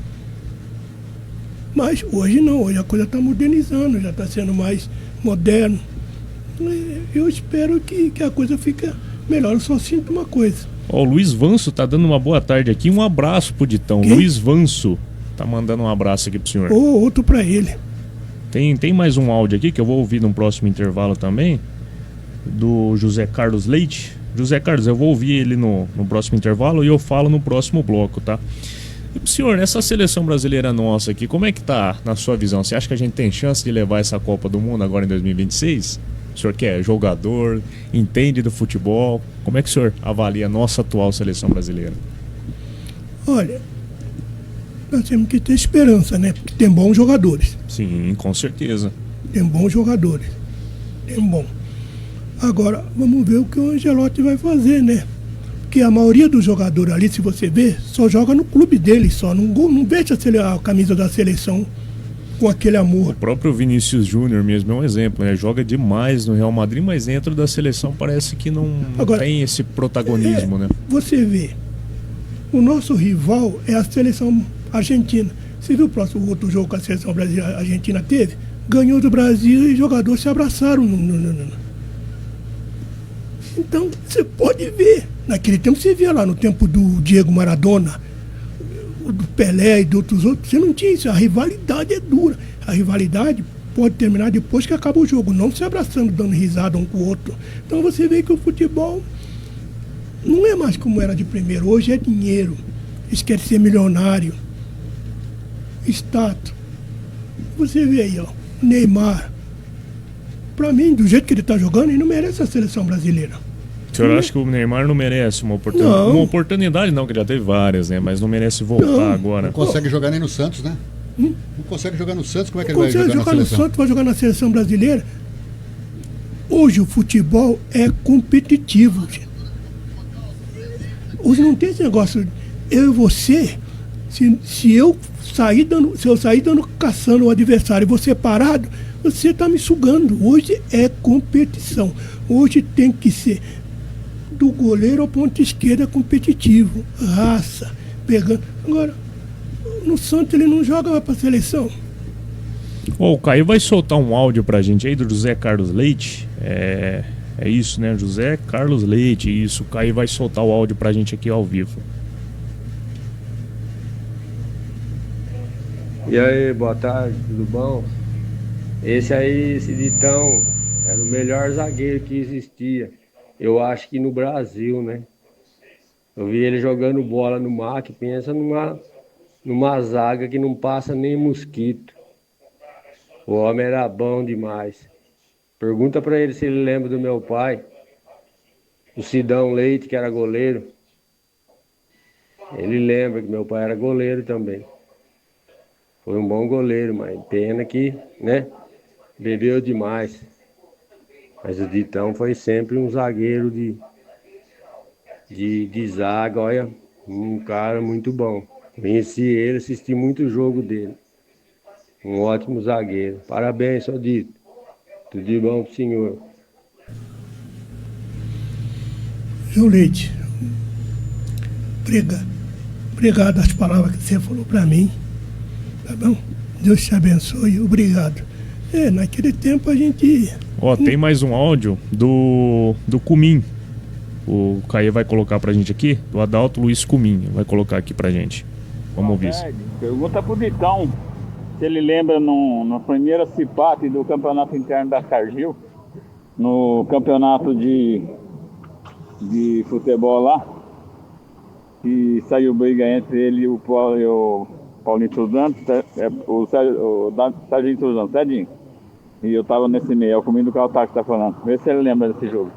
Mas hoje não, hoje a coisa está modernizando, já está sendo mais moderno. Eu espero que a coisa fique melhor. Eu só sinto uma coisa. O Luiz Vanso tá dando uma boa tarde aqui, um abraço pro Ditão. Quem? Luiz Vanso tá mandando um abraço aqui pro senhor. Outro para ele. Tem mais um áudio aqui que eu vou ouvir no próximo intervalo também, do José Carlos Leite. José Carlos, eu vou ouvir ele no próximo intervalo e eu falo no próximo bloco, tá? E, senhor, essa seleção brasileira nossa aqui, como é que tá na sua visão? Você acha que a gente tem chance de levar essa Copa do Mundo agora em 2026? O senhor que é jogador, entende do futebol, como é que o senhor avalia a nossa atual seleção brasileira? Olha, nós temos que ter esperança, né? Porque tem bons jogadores. Sim, com certeza. Tem bons jogadores. Tem bom. Agora, vamos ver o que o Ancelotti vai fazer, né? Porque a maioria dos jogadores ali, se você ver, só joga no clube dele, só. Não veste a camisa da seleção com aquele amor. O próprio Vinícius Júnior mesmo é um exemplo, né? Joga demais no Real Madrid, mas dentro da seleção parece que não Agora, tem esse protagonismo, né? Você vê, o nosso rival é a seleção argentina. Você viu o próximo outro jogo que a seleção brasileira argentina teve? Ganhou do Brasil e os jogadores se abraçaram. Então, você pode ver. Naquele tempo você via lá, no tempo do Diego Maradona, do Pelé e de outros, você não tinha isso. A rivalidade é dura. A rivalidade pode terminar depois que acaba o jogo, não se abraçando, dando risada um com o outro. Então você vê que o futebol não é mais como era de primeiro. Hoje é dinheiro. Eles querem ser milionário. Status. Você vê aí, ó, Neymar. Pra mim, do jeito que ele tá jogando, ele não merece a seleção brasileira. O senhor acha que o Neymar não merece uma oportunidade? Não. Uma oportunidade não, que ele já teve várias, né? Mas não merece voltar Não. agora. Não consegue jogar nem no Santos, né? Não consegue jogar no Santos, como é que ele vai Consegue jogar na jogar no seleção? Santos, vai jogar na seleção brasileira. Hoje o futebol é competitivo, gente. Hoje não tem esse negócio. Eu e você, se eu sair dando caçando o adversário e você parado, você está me sugando. Hoje é competição. Hoje tem que ser do goleiro ao ponto esquerda competitivo. Raça, pegando. Agora, no Santos ele não joga mais para a seleção. Ô, o Caio vai soltar um áudio pra gente aí do José Carlos Leite. É isso, né? José Carlos Leite, isso. O Caio vai soltar o áudio pra gente aqui ao vivo. E aí, boa tarde, tudo bom? Esse Ditão, era o melhor zagueiro que existia. Eu acho que no Brasil, né? Eu vi ele jogando bola no MAC, pensa numa zaga que não passa nem mosquito. O homem era bom demais. Pergunta pra ele se ele lembra do meu pai, o Sidão Leite, que era goleiro. Ele lembra que meu pai era goleiro também. Foi um bom goleiro, mas pena que, né, bebeu demais. Mas o Ditão foi sempre um zagueiro de zaga, olha, um cara muito bom. Conheci ele, assisti muito jogo dele. Um ótimo zagueiro. Parabéns, seu Dito. Tudo de bom pro senhor. João Leite, obrigado às palavras que você falou para mim. Tá bom? Deus te abençoe. Obrigado. Naquele tempo a gente... Ó, tem mais um áudio do Cumim. O Caio vai colocar pra gente aqui, do Adalto Luiz Cumim. Vai colocar aqui pra gente. Vamos ouvir isso. Pergunta pro Ditão se ele lembra na primeira cipate do campeonato interno da Cargill, no campeonato de futebol lá, que saiu briga entre ele e o Paulinho Truzano, o Sargento Truzano, Cedinho. E eu tava nesse meio, é o Comindo do Altar que tá falando. Vê se ele lembra desse jogo.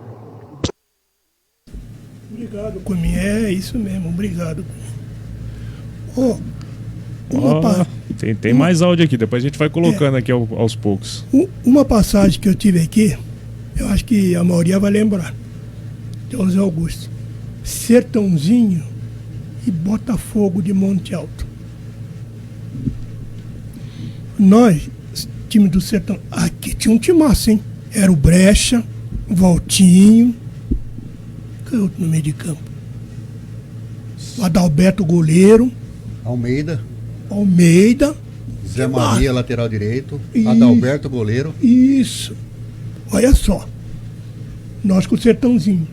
Obrigado, Cumim. É isso mesmo, obrigado. Tem mais áudio aqui, depois a gente vai colocando aqui aos poucos. Uma passagem que eu tive aqui, eu acho que a maioria vai lembrar. De José Augusto. Sertãozinho e Botafogo de Monte Alto. Nós, time do Sertão, aqui tinha um timaço, hein? Era o Brecha, o Valtinho, que é outro no meio de campo? O Adalberto, goleiro. Almeida. Zé Maria, lateral direito. Isso. Adalberto, goleiro. Isso. Olha só. Nós com o Sertãozinho.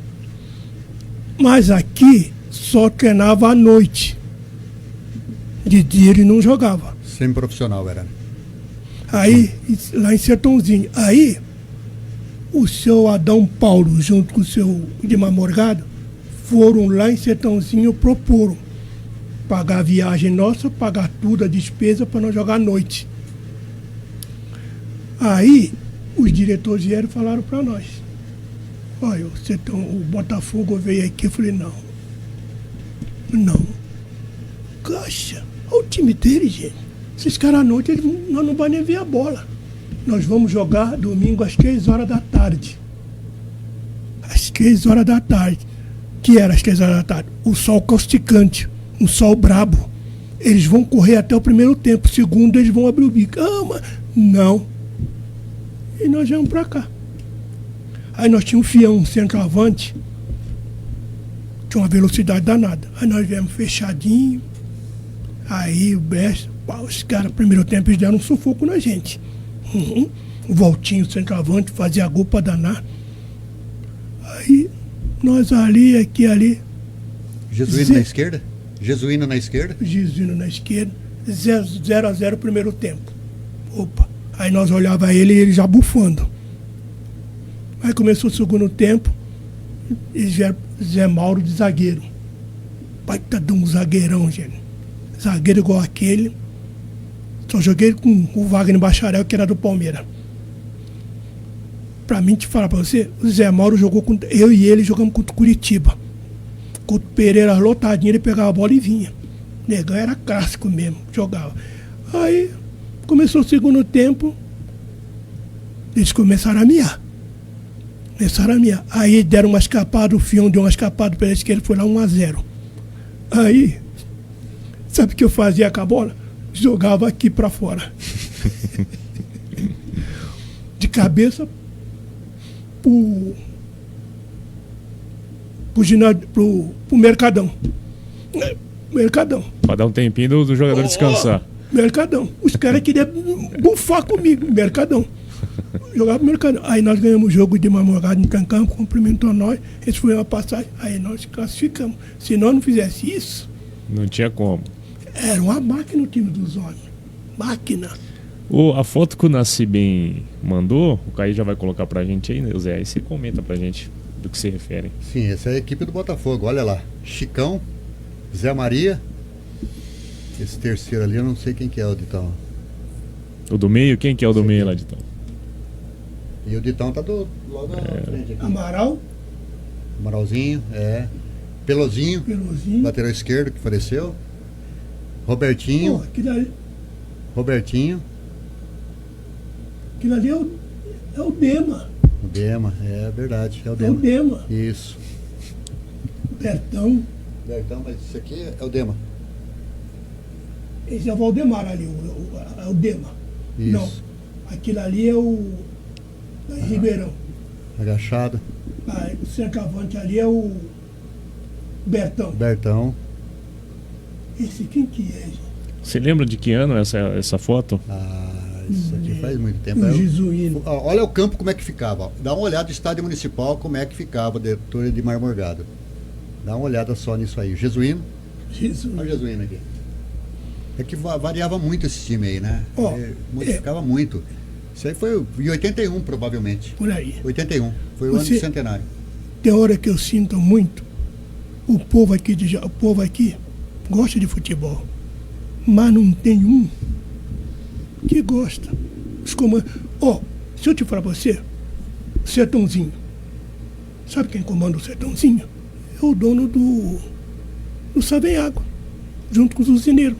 Mas aqui só treinava à noite. De dia ele não jogava. Semi-profissional era. Aí, lá em Sertãozinho. Aí, o seu Adão Paulo, junto com o seu Edmar Morgado, foram lá em Sertãozinho e proporam pagar a viagem nossa, pagar tudo, a despesa para nós jogar à noite. Aí, os diretores vieram e falaram para nós: olha, o Botafogo veio aqui. Eu falei: não. Poxa, olha o time dele, gente. Esses caras à noite, nós não vamos nem ver a bola. Nós vamos jogar domingo às 3 horas da tarde. Às 3 horas da tarde. Que era às 3 horas da tarde? O sol causticante, um sol brabo. Eles vão correr até o primeiro tempo. Segundo, eles vão abrir o bico. Ah, mas não. E nós viemos pra cá. Aí nós tínhamos um fião, um centroavante. Tinha uma velocidade danada. Aí nós viemos fechadinho. Aí o Besta, os caras, primeiro tempo, eles deram um sufoco na gente. O Voltinho, centroavante, fazia gol pra danar. Aí nós ali. Jesuíno na esquerda? Jesuíno na esquerda? Jesuíno na esquerda. 0-0 primeiro tempo. Opa. Aí nós olhava ele e ele já bufando. Aí começou o segundo tempo. Eles vieram Zé Mauro de zagueiro. Baita de um zagueirão, gente. Zagueiro igual aquele. Só joguei com o Wagner Bacharel, que era do Palmeiras. Pra mim, te falar pra você, o Zé Mauro jogou com. Eu e ele jogamos contra o Curitiba. Contra o Pereira lotadinho, ele pegava a bola e vinha. Negão era clássico mesmo, jogava. Aí começou o segundo tempo, eles começaram a miar. Aí deram uma escapada, o Fião deu uma escapada pela esquerda, foi lá 1-0. Aí, sabe o que eu fazia com a bola? Jogava aqui pra fora. De cabeça pro Mercadão. Mercadão. Pra dar um tempinho do jogador descansar. Mercadão. Os caras queriam bufar comigo, Mercadão. Jogava pro Mercadão. Aí nós ganhamos o jogo de mamorada em Cancão, cumprimentou nós, eles foram uma passagem, aí nós classificamos. Se nós não fizesse isso... Não tinha como. Era uma máquina o time dos homens. Máquina. A foto que o Nascibem mandou, o Caí já vai colocar pra gente aí, né, Zé? Aí você comenta pra gente do que se refere. Sim, essa é a equipe do Botafogo, olha lá. Chicão, Zé Maria. Esse terceiro ali eu não sei quem que é o Ditão. O do meio? Quem que é o do meio lá, Ditão? E o Ditão tá logo na frente aqui. Amaralzinho, Pelozinho, lateral esquerdo que faleceu. Robertinho. Robertinho. Aquilo ali é o Dema. O Dema, é verdade, é o É o Dema. Isso. Bertão, Mas isso aqui é o Dema. esse é o Valdemar ali, é o Dema. Isso. Não, aquilo ali é o Ribeirão. Agachado. O centroavante ali é o Bertão. Esse quem que é, gente? Você lembra de que ano essa foto? Isso aqui faz muito tempo. O Jesuíno. Olha o campo como é que ficava. Ó. Dá uma olhada no estádio municipal como é que ficava de Torre de Mar Morgado. Dá uma olhada só nisso aí. Jesuíno. Olha o Jesuíno aqui. É que variava muito esse time aí, né? Modificava muito. Isso aí foi em 81, provavelmente. Por aí. 81. Foi o ano do centenário. Tem hora que eu sinto muito. O povo aqui gosta de futebol. Mas não tem um que gosta. Os comandos. Se eu te falar pra você, Sertãozinho. Sabe quem comanda o Sertãozinho? É o dono do Savenhago, junto com os usineiros.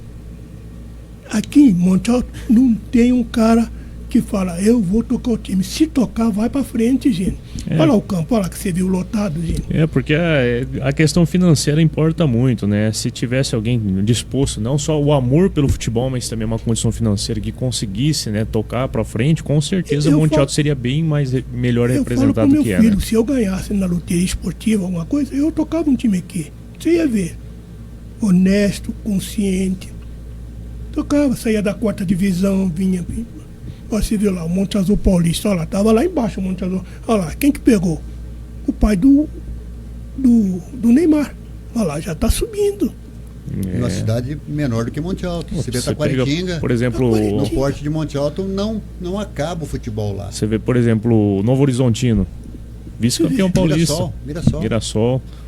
Aqui em Monte Alto não tem um cara que fala, eu vou tocar o time. Se tocar, vai pra frente, gente. Olha lá o campo, olha lá que você viu lotado, gente. Porque a questão financeira importa muito, né? Se tivesse alguém disposto, não só o amor pelo futebol, mas também uma condição financeira que conseguisse, né, tocar pra frente, com certeza o Monte Alto seria bem melhor representado do que é. Filho, se eu ganhasse na loteria esportiva alguma coisa, eu tocava um time aqui. Você ia ver. Honesto, consciente. Tocava, saía da 4ª divisão, vinha. Você viu lá, o Monte Azul Paulista, olha lá, tava lá embaixo o Monte Azul. Olha lá, quem que pegou? O pai do Neymar. Olha lá, já tá subindo. Uma cidade menor do que Monte Alto. Você vê Taquaritinga, por exemplo, no porte de Monte Alto não acaba o futebol lá. Você vê, por exemplo, o Novo Horizontino, vice-campeão paulista.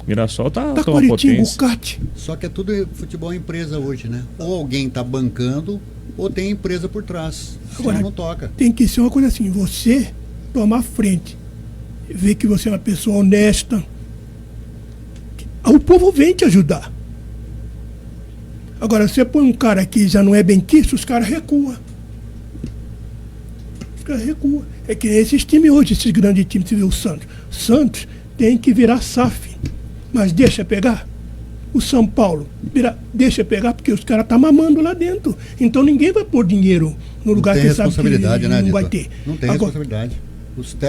Mirassol tá uma potência. Só que é tudo futebol empresa hoje, né? Ou alguém tá bancando, ou tem empresa por trás. Agora não toca. Tem que ser uma coisa assim, você tomar frente, ver que você é uma pessoa honesta. O povo vem te ajudar. Agora, você põe um cara que já não é benquisto, os caras recuam. Os caras recuam. É que esses times hoje, esses grandes times, você vê o Santos. Santos tem que virar SAF. Mas deixa pegar. O São Paulo deixa pegar porque os caras estão mamando lá dentro. Então ninguém vai pôr dinheiro no lugar que sabe que né, não vai ter. Não tem responsabilidade.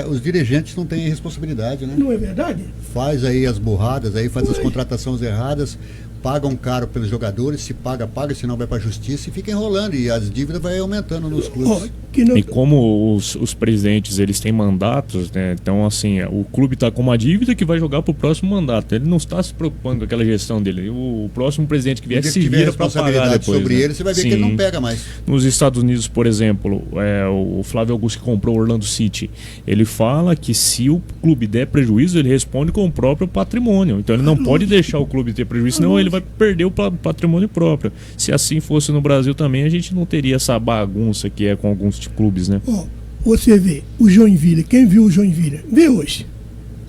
Os dirigentes não têm responsabilidade, né? Não é verdade? Faz aí as burradas, aí faz as contratações erradas, pagam caro pelos jogadores, se paga, senão vai para a justiça e fica enrolando e as dívidas vai aumentando nos clubes. E como os presidentes eles têm mandatos, né? Então assim, o clube está com uma dívida que vai jogar para o próximo mandato. Ele não está se preocupando com aquela gestão dele. O próximo presidente que vier se vira para pagar depois. Sobre ele, você vai ver que ele não pega mais. Nos Estados Unidos, por exemplo, o Flávio Augusto que comprou o Orlando City, ele fala que se o clube der prejuízo, ele responde com o próprio patrimônio. Então ele não pode deixar o clube ter prejuízo, senão ele vai perder o patrimônio próprio. Se assim fosse no Brasil também, a gente não teria essa bagunça que é com alguns clubes, né? Você vê o Joinville, quem viu o Joinville? Vê hoje.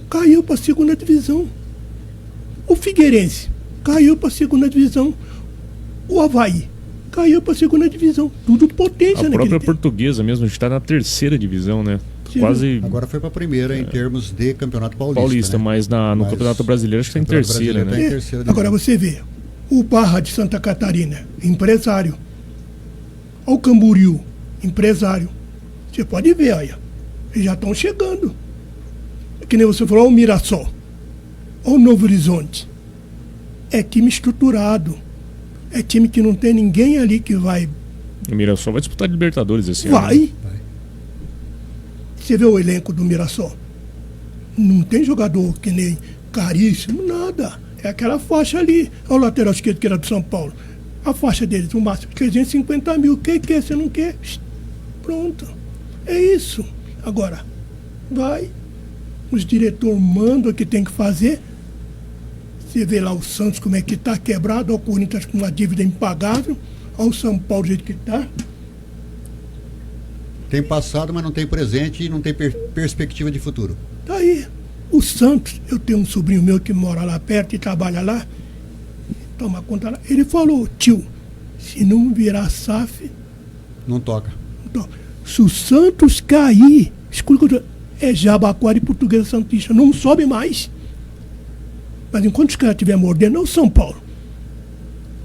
Caiu para a segunda divisão. O Figueirense caiu para a segunda divisão. O Avaí caiu para a segunda divisão. Tudo potência, né? A própria Portuguesa mesmo está na terceira divisão, né? Quase. Agora foi para a primeira em termos de Campeonato Paulista. Né? Mas no Campeonato Brasileiro acho que está em terceira, né? Agora você vê, o Barra de Santa Catarina, empresário. O Camboriú, empresário. Você pode ver, olha, eles já estão chegando. Que nem você falou, o Mirassol, o Novo Horizonte. É time estruturado. É time que não tem ninguém ali que vai. O Mirassol vai disputar Libertadores esse ano. Vai. Você vê o elenco do Mirassol. Não tem jogador que nem caríssimo, nada. É aquela faixa ali. Olha o lateral esquerdo que era do São Paulo. A faixa deles, o máximo, 350 mil. O que quer? Você não quer? Pronto. É isso. Agora, vai. Os diretores mandam o que tem que fazer. Você vê lá o Santos como é que está quebrado. Olha o Corinthians com uma dívida impagável. Olha o São Paulo do jeito que está. Tem passado, mas não tem presente e não tem perspectiva de futuro. Tá aí. O Santos, eu tenho um sobrinho meu que mora lá perto e trabalha lá. Toma conta lá. Ele falou, tio, se não virar SAF... Não toca. Então, se o Santos cair, escuta, é Jabaquara e Portuguesa Santista, não sobe mais. Mas enquanto os caras estiverem mordendo, é o São Paulo.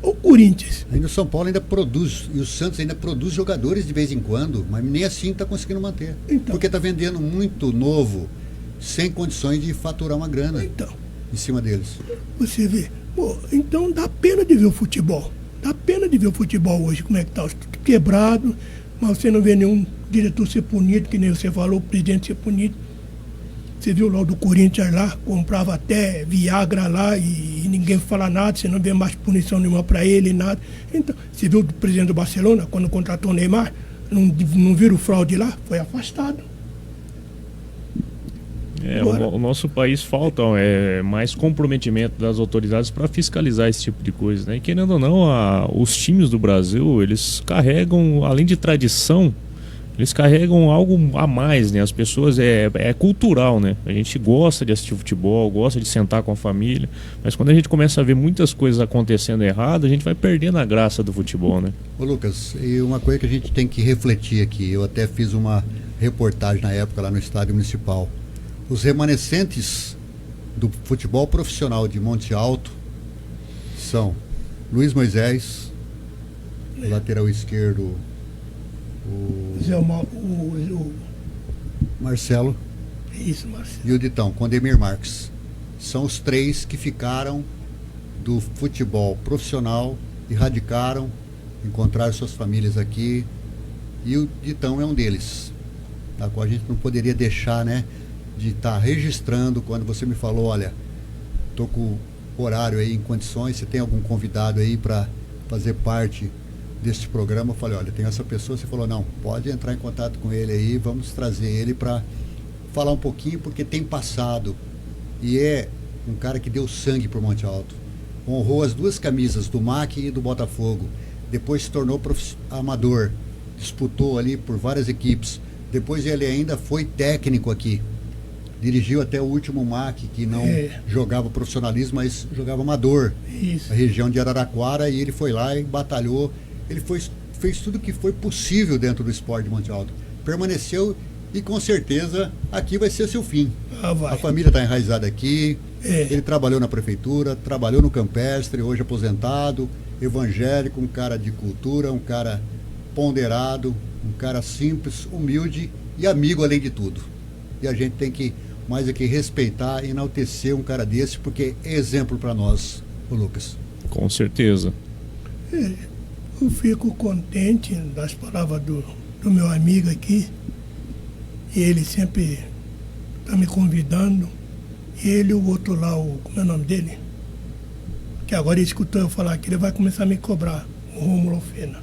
O Corinthians. Ainda o São Paulo ainda produz, e o Santos ainda produz jogadores de vez em quando, mas nem assim está conseguindo manter. Então, porque está vendendo muito novo, sem condições de faturar uma grana em cima deles. Você vê. Pô, então dá pena de ver o futebol. Dá pena de ver o futebol hoje, como é que está. Tudo quebrado, mas você não vê nenhum diretor ser punido, que nem você falou, o presidente ser punido. Você viu lá o do Corinthians lá, comprava até Viagra lá e ninguém fala nada, você não vê mais punição nenhuma para ele, nada. Então, você viu o presidente do Barcelona, quando contratou o Neymar, não viram fraude lá, foi afastado. O nosso país falta mais comprometimento das autoridades para fiscalizar esse tipo de coisa, né? E querendo ou não, os times do Brasil, eles carregam, além de tradição, eles carregam algo a mais, né? As pessoas, é cultural, né? A gente gosta de assistir futebol, gosta de sentar com a família, mas quando a gente começa a ver muitas coisas acontecendo errado, a gente vai perdendo a graça do futebol, né? Ô Lucas, e uma coisa que a gente tem que refletir aqui, eu até fiz uma reportagem na época lá no Estádio Municipal. Os remanescentes do futebol profissional de Monte Alto são Luiz Moisés, o lateral esquerdo, o Marcelo, isso, Marcelo, e o Ditão, Condemir Marques. São os três que ficaram do futebol profissional e radicaram, encontraram suas famílias aqui, e o Ditão é um deles, da qual a gente não poderia deixar, né, de estar registrando. Quando você me falou, olha, tô com o horário aí em condições, você tem algum convidado aí para fazer parte deste programa? Eu falei, olha, tem essa pessoa. Você falou, não, pode entrar em contato com ele aí, vamos trazer ele para falar um pouquinho, porque tem passado e é um cara que deu sangue por Monte Alto, honrou as duas camisas do MAC e do Botafogo, depois se tornou amador, disputou ali por várias equipes, depois ele ainda foi técnico aqui. Dirigiu até o último MAC, que não jogava profissionalismo, mas jogava amador. Isso. A região de Araraquara, e ele foi lá e batalhou. Ele fez tudo o que foi possível dentro do esporte de Monte Alto. Permaneceu e com certeza aqui vai ser seu fim. Vai. A família está enraizada aqui. Ele trabalhou na prefeitura, trabalhou no campestre, hoje aposentado, evangélico, um cara de cultura, um cara ponderado, um cara simples, humilde e amigo além de tudo. E a gente tem que mais aqui respeitar e enaltecer um cara desse, porque é exemplo para nós, o Lucas. Com certeza. Eu fico contente das palavras do meu amigo aqui. E ele sempre está me convidando. E ele e o outro lá, como é o nome dele? Que agora ele escutou eu falar que ele vai começar a me cobrar, o Rômulo Fena.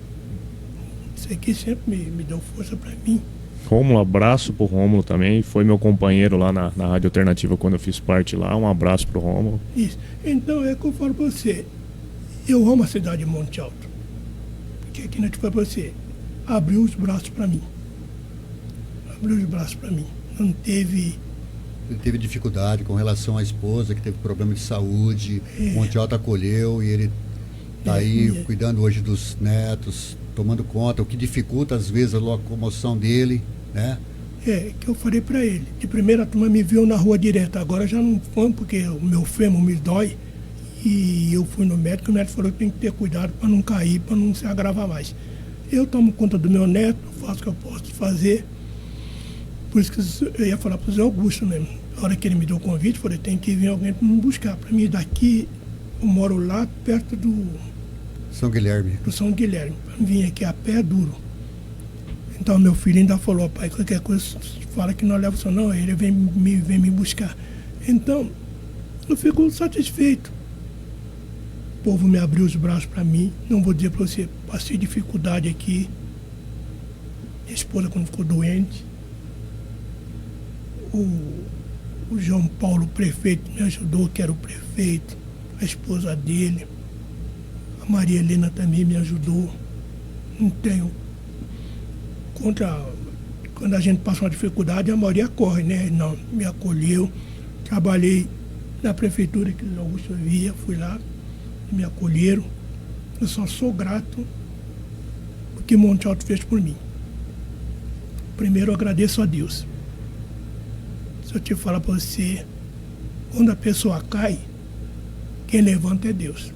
Isso aqui sempre me deu força para mim. Rômulo, abraço pro Rômulo também. Foi meu companheiro lá na Rádio Alternativa quando eu fiz parte lá. Um abraço pro Rômulo. Isso. Então é que eu falo pra você. Eu amo a cidade de Monte Alto. Porque aqui na pra você abriu os braços para mim. Abriu os braços para mim. Não teve. Ele teve dificuldade com relação à esposa, que teve problema de saúde. Monte Alto acolheu e ele está aí cuidando hoje dos netos, tomando conta, o que dificulta às vezes a locomoção dele, né? Que eu falei para ele. De primeira a turma me viu na rua direto, agora já não foi porque o meu fêmur me dói. E eu fui no médico, o médico falou que tem que ter cuidado para não cair, para não se agravar mais. Eu tomo conta do meu neto, faço o que eu posso fazer. Por isso que eu ia falar para o Zé Augusto mesmo. Na hora que ele me deu o convite, eu falei, tem que vir alguém para me buscar. Para mim, daqui, eu moro lá perto do São Guilherme. Do São Guilherme. Para mim vir aqui a pé é duro. Então, meu filho ainda falou, pai, qualquer coisa, fala que não leva o senhor, não, ele vem me buscar. Então, eu fico satisfeito. O povo me abriu os braços para mim. Não vou dizer para você, passei dificuldade aqui. Minha esposa, quando ficou doente. O João Paulo, prefeito, me ajudou, que era o prefeito. A esposa dele. A Maria Helena também me ajudou. Não tenho. Quando a gente passa uma dificuldade, a maioria corre, né? Não, me acolheu. Trabalhei na prefeitura que o Augusto via, fui lá, me acolheram. Eu só sou grato o que Monte Alto fez por mim. Primeiro eu agradeço a Deus. Se eu te falar para você, quando a pessoa cai, quem levanta é Deus.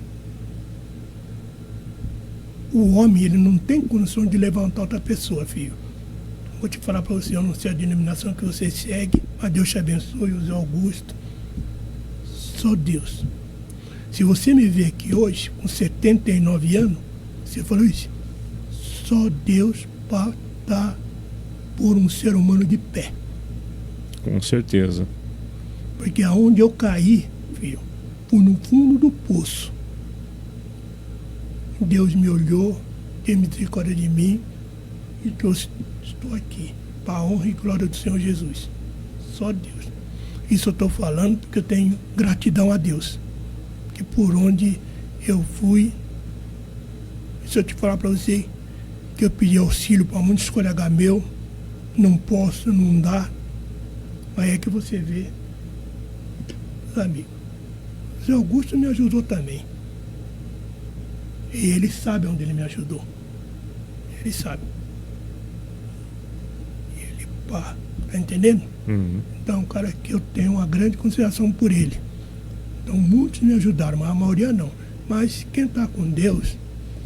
O homem, ele não tem condição de levantar outra pessoa, filho. Vou te falar para você, eu não sei a denominação que você segue, mas Deus te abençoe, o Zé Augusto. Só Deus. Se você me vê aqui hoje, com 79 anos, você falou isso. Só Deus para estar por um ser humano de pé. Com certeza. Porque aonde eu caí, filho, fui no fundo do poço. Deus me olhou, teve misericórdia de mim e trouxe, estou aqui, para a honra e glória do Senhor Jesus. Só Deus. Isso eu estou falando porque eu tenho gratidão a Deus. Que por onde eu fui, se eu te falar para você que eu pedi auxílio para muitos colegas meus, não posso, não dá, mas é que você vê, amigo. Zé Augusto me ajudou também. E ele sabe onde ele me ajudou. Ele sabe. Ele, tá entendendo? Uhum. Então, cara, que eu tenho uma grande consideração por ele. Então, muitos me ajudaram, mas a maioria não. Mas quem está com Deus,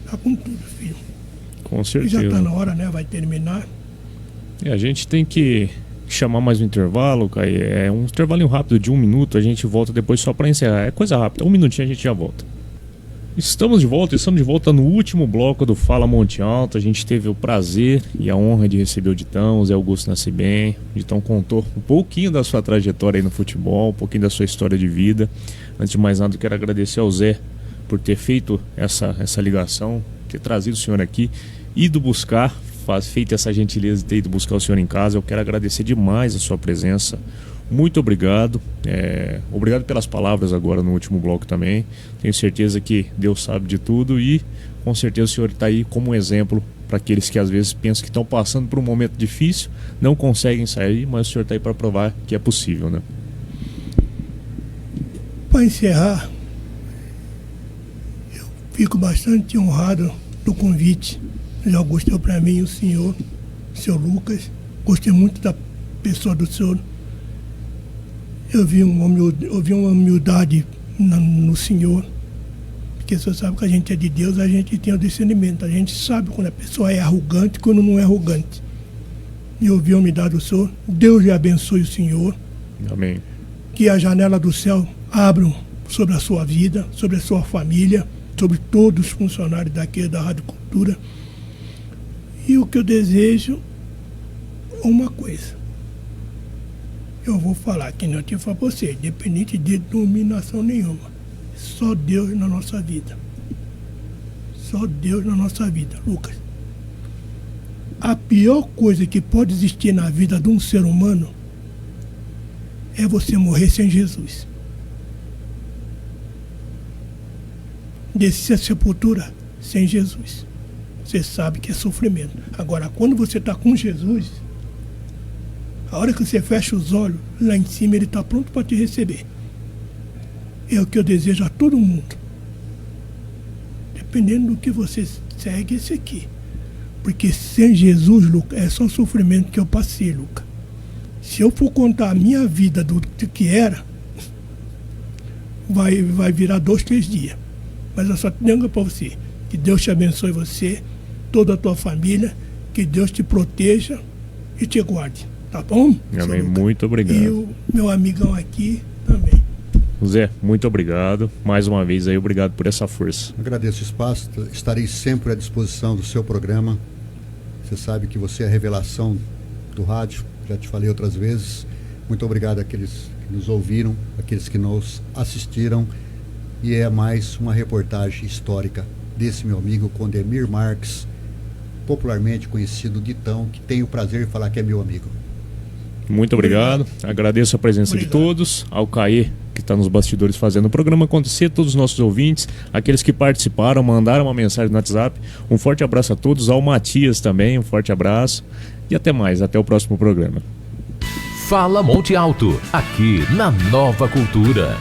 está com tudo, filho. Com certeza. E já está na hora, né? Vai terminar. A gente tem que chamar mais um intervalo, Caí. É um intervalinho rápido de 1 minuto. A gente volta depois só para encerrar. É coisa rápida. 1 minutinho a gente já volta. Estamos de volta no último bloco do Fala Monte Alto. A gente teve o prazer e a honra de receber o Ditão, o Zé Augusto Nascibem. O Ditão contou um pouquinho da sua trajetória aí no futebol, um pouquinho da sua história de vida. Antes de mais nada, eu quero agradecer ao Zé por ter feito essa ligação, ter trazido o senhor aqui, ido buscar, feito essa gentileza de ter ido buscar o senhor em casa. Eu quero agradecer demais a sua presença. Muito obrigado. Obrigado pelas palavras agora no último bloco também. Tenho certeza que Deus sabe de tudo e com certeza o senhor está aí como exemplo para aqueles que às vezes pensam que estão passando por um momento difícil, não conseguem sair, mas o senhor está aí para provar que é possível, né? Para encerrar, eu fico bastante honrado do convite. Já gostei para mim o senhor, seu Lucas. Gostei muito da pessoa do senhor. Eu vi uma humildade no senhor. Porque o senhor sabe que a gente é de Deus, a gente tem o discernimento. A gente sabe quando a pessoa é arrogante e quando não é arrogante. E eu vi a humildade do senhor. Deus lhe abençoe o senhor. Amém. Que a janela do céu abram sobre a sua vida, sobre a sua família, sobre todos os funcionários daqui da Rádio Cultura. E o que eu desejo é uma coisa. Eu vou falar que não tinha para você, independente de dominação nenhuma. Só Deus na nossa vida. Só Deus na nossa vida, Lucas. A pior coisa que pode existir na vida de um ser humano é você morrer sem Jesus. Descer a sepultura sem Jesus. Você sabe que é sofrimento. Agora, quando você está com Jesus, a hora que você fecha os olhos, lá em cima ele está pronto para te receber. É o que eu desejo a todo mundo. Dependendo do que você segue, esse aqui. Porque sem Jesus, Lucas, é só sofrimento que eu passei, Lucas. Se eu for contar a minha vida do que era, vai virar 2, 3 dias. Mas eu só tenho para você. Que Deus te abençoe você, toda a tua família, que Deus te proteja e te guarde. Tá bom? Amém. Muito obrigado. E o meu amigão aqui também. Zé, muito obrigado. Mais uma vez aí, obrigado por essa força. Agradeço o espaço, estarei sempre à disposição do seu programa. Você sabe que você é a revelação do rádio, já te falei outras vezes. Muito obrigado àqueles que nos ouviram, àqueles que nos assistiram. E é mais uma reportagem histórica desse meu amigo Condemir Marques, popularmente conhecido Ditão, que tenho o prazer de falar que é meu amigo. Muito obrigado. Agradeço a presença de todos, ao Caê, que está nos bastidores fazendo o programa acontecer, todos os nossos ouvintes, aqueles que participaram, mandaram uma mensagem no WhatsApp. Um forte abraço a todos, ao Matias também, um forte abraço e até mais, até o próximo programa. Fala Monte Alto, aqui na Nova Cultura.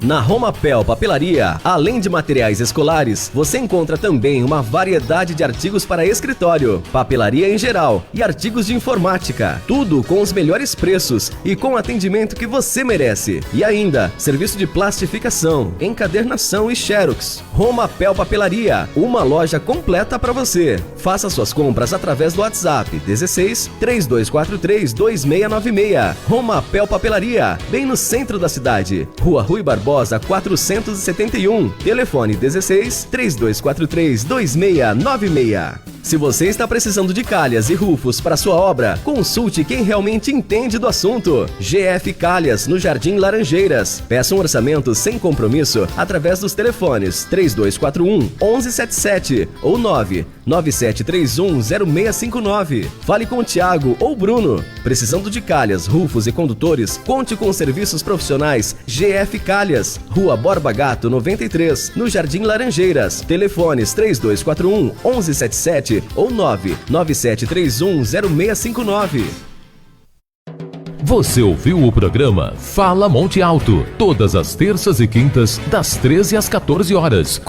Na Romapel Papelaria, além de materiais escolares, você encontra também uma variedade de artigos para escritório, papelaria em geral e artigos de informática. Tudo com os melhores preços e com o atendimento que você merece. E ainda, serviço de plastificação, encadernação e xerox. Romapel Papelaria, uma loja completa para você. Faça suas compras através do WhatsApp 16 3243 2696. Romapel Papelaria, bem no centro da cidade. Rua Rui Barbosa 471, telefone 16 3243 2696. Se você está precisando de calhas e rufos para sua obra, consulte quem realmente entende do assunto. GF Calhas, no Jardim Laranjeiras. Peça um orçamento sem compromisso através dos telefones 3241 1177 ou 99731 0659. Fale com o Thiago ou Bruno. Precisando de calhas, rufos e condutores, conte com os serviços profissionais GF Calhas, Rua Borba Gato 93, no Jardim Laranjeiras. Telefones 3241 1177 ou 99731 0659. Você ouviu o programa Fala Monte Alto, todas as terças e quintas, das 13 às 14 horas.